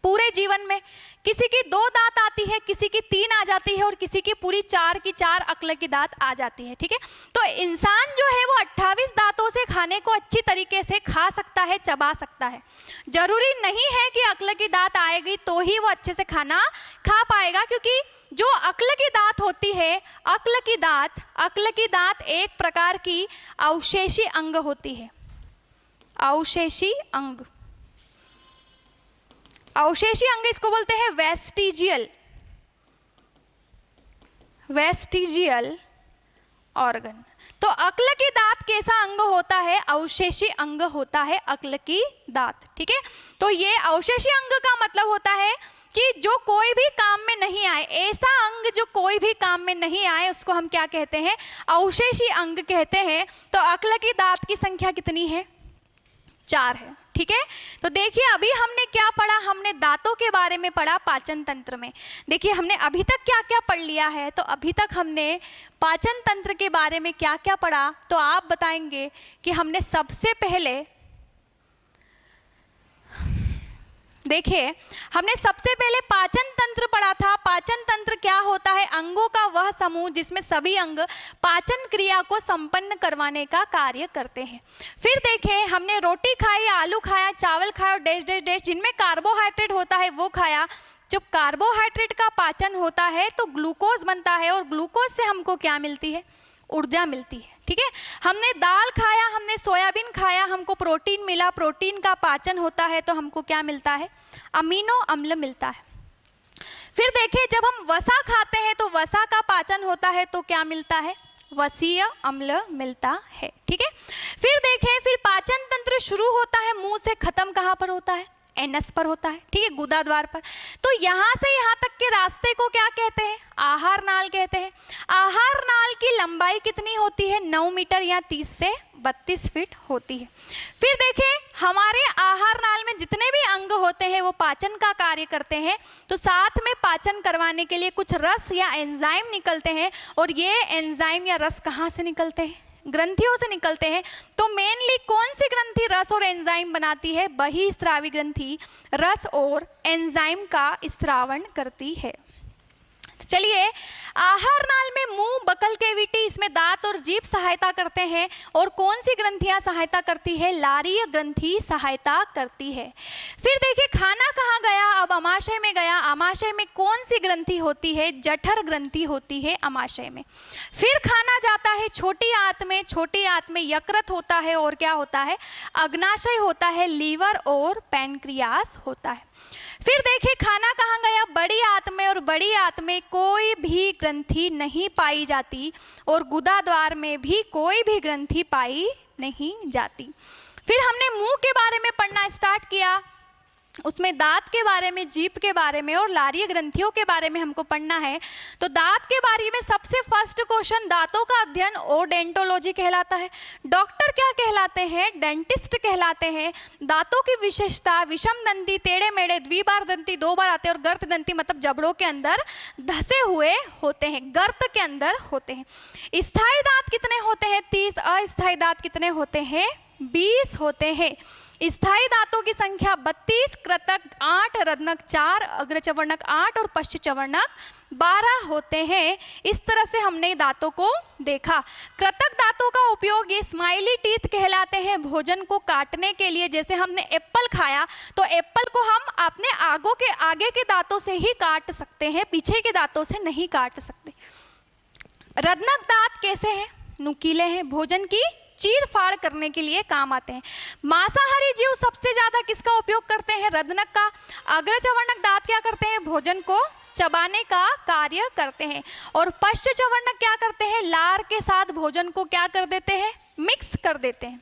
A: पूरे जीवन में, किसी की 2 दांत आती है, किसी की 3 आ जाती है, और किसी की पूरी 4 की 4 अक्ल की दांत आ जाती है। ठीक है, तो इंसान जो है वो 28 दांतों से खाने को अच्छी तरीके से खा सकता है, चबा सकता है। जरूरी नहीं है कि अक्ल की दांत आएगी तो ही वो अच्छे से खाना खा पाएगा, क्योंकि जो अक्ल की दांत होती है, अक्ल की दांत एक प्रकार की अवशेषी अंग होती है। अवशेषी अंग, अवशेषी अंग इसको बोलते हैं वेस्टिजियल ऑर्गन। तो अक्ल की दांत कैसा अंग होता है? अवशेषी अंग होता है अक्ल की दांत। ठीक है, तो ये अवशेषी अंग का मतलब होता है कि जो कोई भी काम में नहीं आए, ऐसा अंग जो कोई भी काम में नहीं आए उसको हम क्या कहते हैं? अवशेषी अंग कहते हैं। तो अक्ल की दांत की संख्या कितनी है? 4 है। ठीक है, तो देखिए अभी हमने क्या पढ़ा? हमने दांतों के बारे में पढ़ा पाचन तंत्र में। देखिए हमने अभी तक क्या क्या पढ़ लिया है। तो अभी तक हमने पाचन तंत्र के बारे में क्या क्या पढ़ा, तो आप बताएंगे कि हमने सबसे पहले देखिए हमने सबसे पहले पाचन तंत्र पढ़ा था। पाचन तंत्र क्या होता है? अंगों का वह समूह जिसमें सभी अंग पाचन क्रिया को संपन्न करवाने का कार्य करते हैं। फिर देखें हमने रोटी खाई, आलू खाया, चावल खाया और डैश डैश डैश, जिनमें कार्बोहाइड्रेट होता है वो खाया। जब कार्बोहाइड्रेट का पाचन होता है तो ग्लूकोज बनता है, और ग्लूकोज से हमको क्या मिलती है? ऊर्जा मिलती है। ठीक है, हमने दाल खाया, हमने सोयाबीन खाया, हमको प्रोटीन मिला, प्रोटीन का पाचन होता है तो हमको क्या मिलता है? अमीनो अम्ल मिलता है। फिर देखिए जब हम वसा खाते हैं तो वसा का पाचन होता है तो क्या मिलता है? वसीय अम्ल मिलता है। ठीक है, फिर देखें फिर पाचन तंत्र शुरू होता है मुंह से, खत्म कहाँ पर होता है? एनस पर होता है। ठीक है, गुदा द्वार पर। तो यहाँ से यहाँ तक के रास्ते को क्या कहते हैं? आहार नाल कहते हैं। आहार नाल की लंबाई कितनी होती है? 9 मीटर या 30 से 32 फीट होती है। फिर देखें, हमारे आहार नाल में जितने भी अंग होते हैं वो पाचन का कार्य करते हैं, तो साथ में पाचन करवाने के लिए कुछ रस या एंजाइम निकलते हैं, और ये एंजाइम या रस कहाँ से निकलते हैं? ग्रंथियों से निकलते हैं। तो मेनली कौन सी ग्रंथि रस और एंजाइम बनाती है? बहिस्रावी ग्रंथि रस और एंजाइम का स्रावण करती है। चलिए, आहार नाल में मुंह, बकल कैविटी, इसमें दांत और जीभ सहायता करते हैं, और कौन सी ग्रंथियां सहायता करती है? लारीय ग्रंथि सहायता करती है। फिर देखिए, खाना कहाँ गया? अब अमाशय में गया। अमाशय में कौन सी ग्रंथि होती है? जठर ग्रंथि होती है अमाशय में। फिर खाना जाता है छोटी आंत में। छोटी आंत में यकृत होता है, और क्या होता है? अग्नाशय होता है, लीवर और पैनक्रियास होता है। फिर देखिए, खाना कहाँ गया? बड़ी आंत में, और बड़ी आंत में कोई भी ग्रंथि नहीं पाई जाती, और गुदा द्वार में भी कोई भी ग्रंथि पाई नहीं जाती। फिर हमने मुंह के बारे में पढ़ना स्टार्ट किया, उसमें दांत के बारे में, जीभ के बारे में और लारीय ग्रंथियों के बारे में हमको पढ़ना है। तो दांत के बारे में सबसे फर्स्ट क्वेश्चन, दांतों का अध्ययन ओडेंटोलॉजी कहलाता है। डॉक्टर क्या कहलाते हैं? डेंटिस्ट कहलाते हैं। दांतों की विशेषता, विषम दंती, टेढ़े मेढ़े, द्विबार दंती, 2 बार आते हैं, और गर्त दंती मतलब जबड़ों के अंदर धसे हुए होते हैं, गर्त के अंदर होते हैं। स्थायी दांत कितने होते हैं? 30। अस्थायी दांत कितने होते हैं? 20 होते हैं। स्थायी दांतों की संख्या 32, कृतक 8, रत्नक 4, अग्रचवर्णक 8 और पश्चचवर्णक 12 होते हैं। इस तरह से हमने दांतों को देखा। कृतक दांतों का उपयोग, ये स्माइली टीथ कहलाते हैं, भोजन को काटने के लिए। जैसे हमने एप्पल खाया, तो एप्पल को हम अपने आगे के दांतों से ही काट सकते हैं, पीछे के दांतों से नहीं काट सकते। रत्नक दांत कैसे हैं? नुकीले हैं, भोजन की चीर फाड़ करने के लिए काम आते हैं। मांसाहारी जीव सबसे ज्यादा किसका उपयोग करते हैं? रत्नक का। अग्रचवर्णक दांत क्या करते हैं? भोजन को चबाने का कार्य करते हैं। और पश्चचवर्णक क्या करते हैं? लार के साथ भोजन को क्या कर देते हैं? मिक्स कर देते हैं।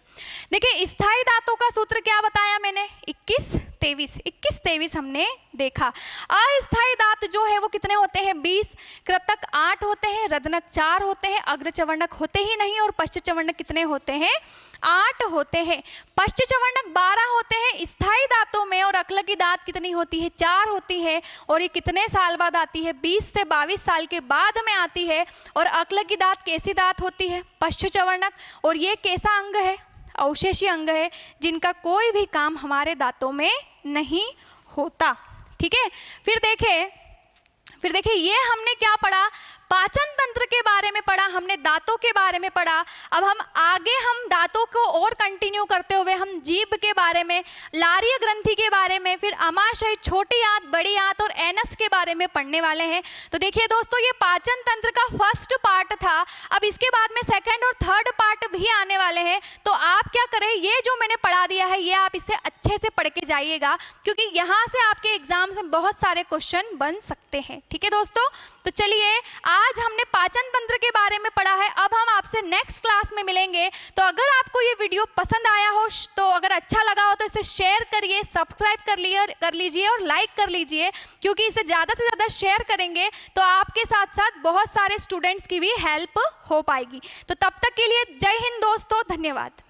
A: देखिए, स्थायी दांतों का सूत्र क्या बताया मैंने? 21-23 हमने देखा। अस्थायी दांत जो है वो कितने होते हैं? 20। कृतक 8 होते हैं, रत्नक 4 होते हैं, अग्रचवर्णक होते ही नहीं, और पश्चचवर्णक कितने होते हैं? 8 होते हैं। पश्चचवर्णक 12 होते हैं स्थायी दांतों में, और अक्लकी दांत कितनी होती है? 4 होती है। और ये कितने साल बाद आती है? 20 से 22 साल के बाद में आती है। और अक्लकी दांत कैसी दांत होती है? पश्चचवर्णक। और ये कैसा अंग है? अवशेषीय अंग है, जिनका कोई भी काम हमारे दांतों में नहीं होता। ठीक है। फिर देखिए ये हमने क्या पढ़ा? पाचन तंत्र के बारे में पढ़ा, हमने दांतों के बारे में पढ़ा। अब हम दांतों को और कंटिन्यू करते हुए हम जीभ के बारे में, लारीय ग्रंथि के बारे में, फिर अमाशय, छोटी आंत, बड़ी आंत और एनस के बारे में पढ़ने वाले हैं। तो देखिए दोस्तों, ये पाचन तंत्र का फर्स्ट पार्ट था। अब इसके बाद में सेकंड और थर्ड पार्ट भी आने वाले हैं। तो आप क्या करें, ये जो मैंने पढ़ा दिया है ये आप इसे अच्छे से पढ़ के जाइएगा, क्योंकि यहाँ से आपके एग्जाम में बहुत सारे क्वेश्चन बन सकते हैं। ठीक है दोस्तों, तो चलिए आज हमने पाचन तंत्र के बारे में पढ़ा है। अब हम आपसे नेक्स्ट क्लास में मिलेंगे। तो अगर आपको ये वीडियो पसंद आया हो, तो अगर अच्छा लगा हो तो इसे शेयर करिए, सब्सक्राइब कर लीजिए और लाइक कर लीजिए, क्योंकि इसे ज़्यादा से ज़्यादा शेयर करेंगे तो आपके साथ साथ बहुत सारे स्टूडेंट्स की भी हेल्प हो पाएगी। तो तब तक के लिए जय हिंद दोस्तों, धन्यवाद।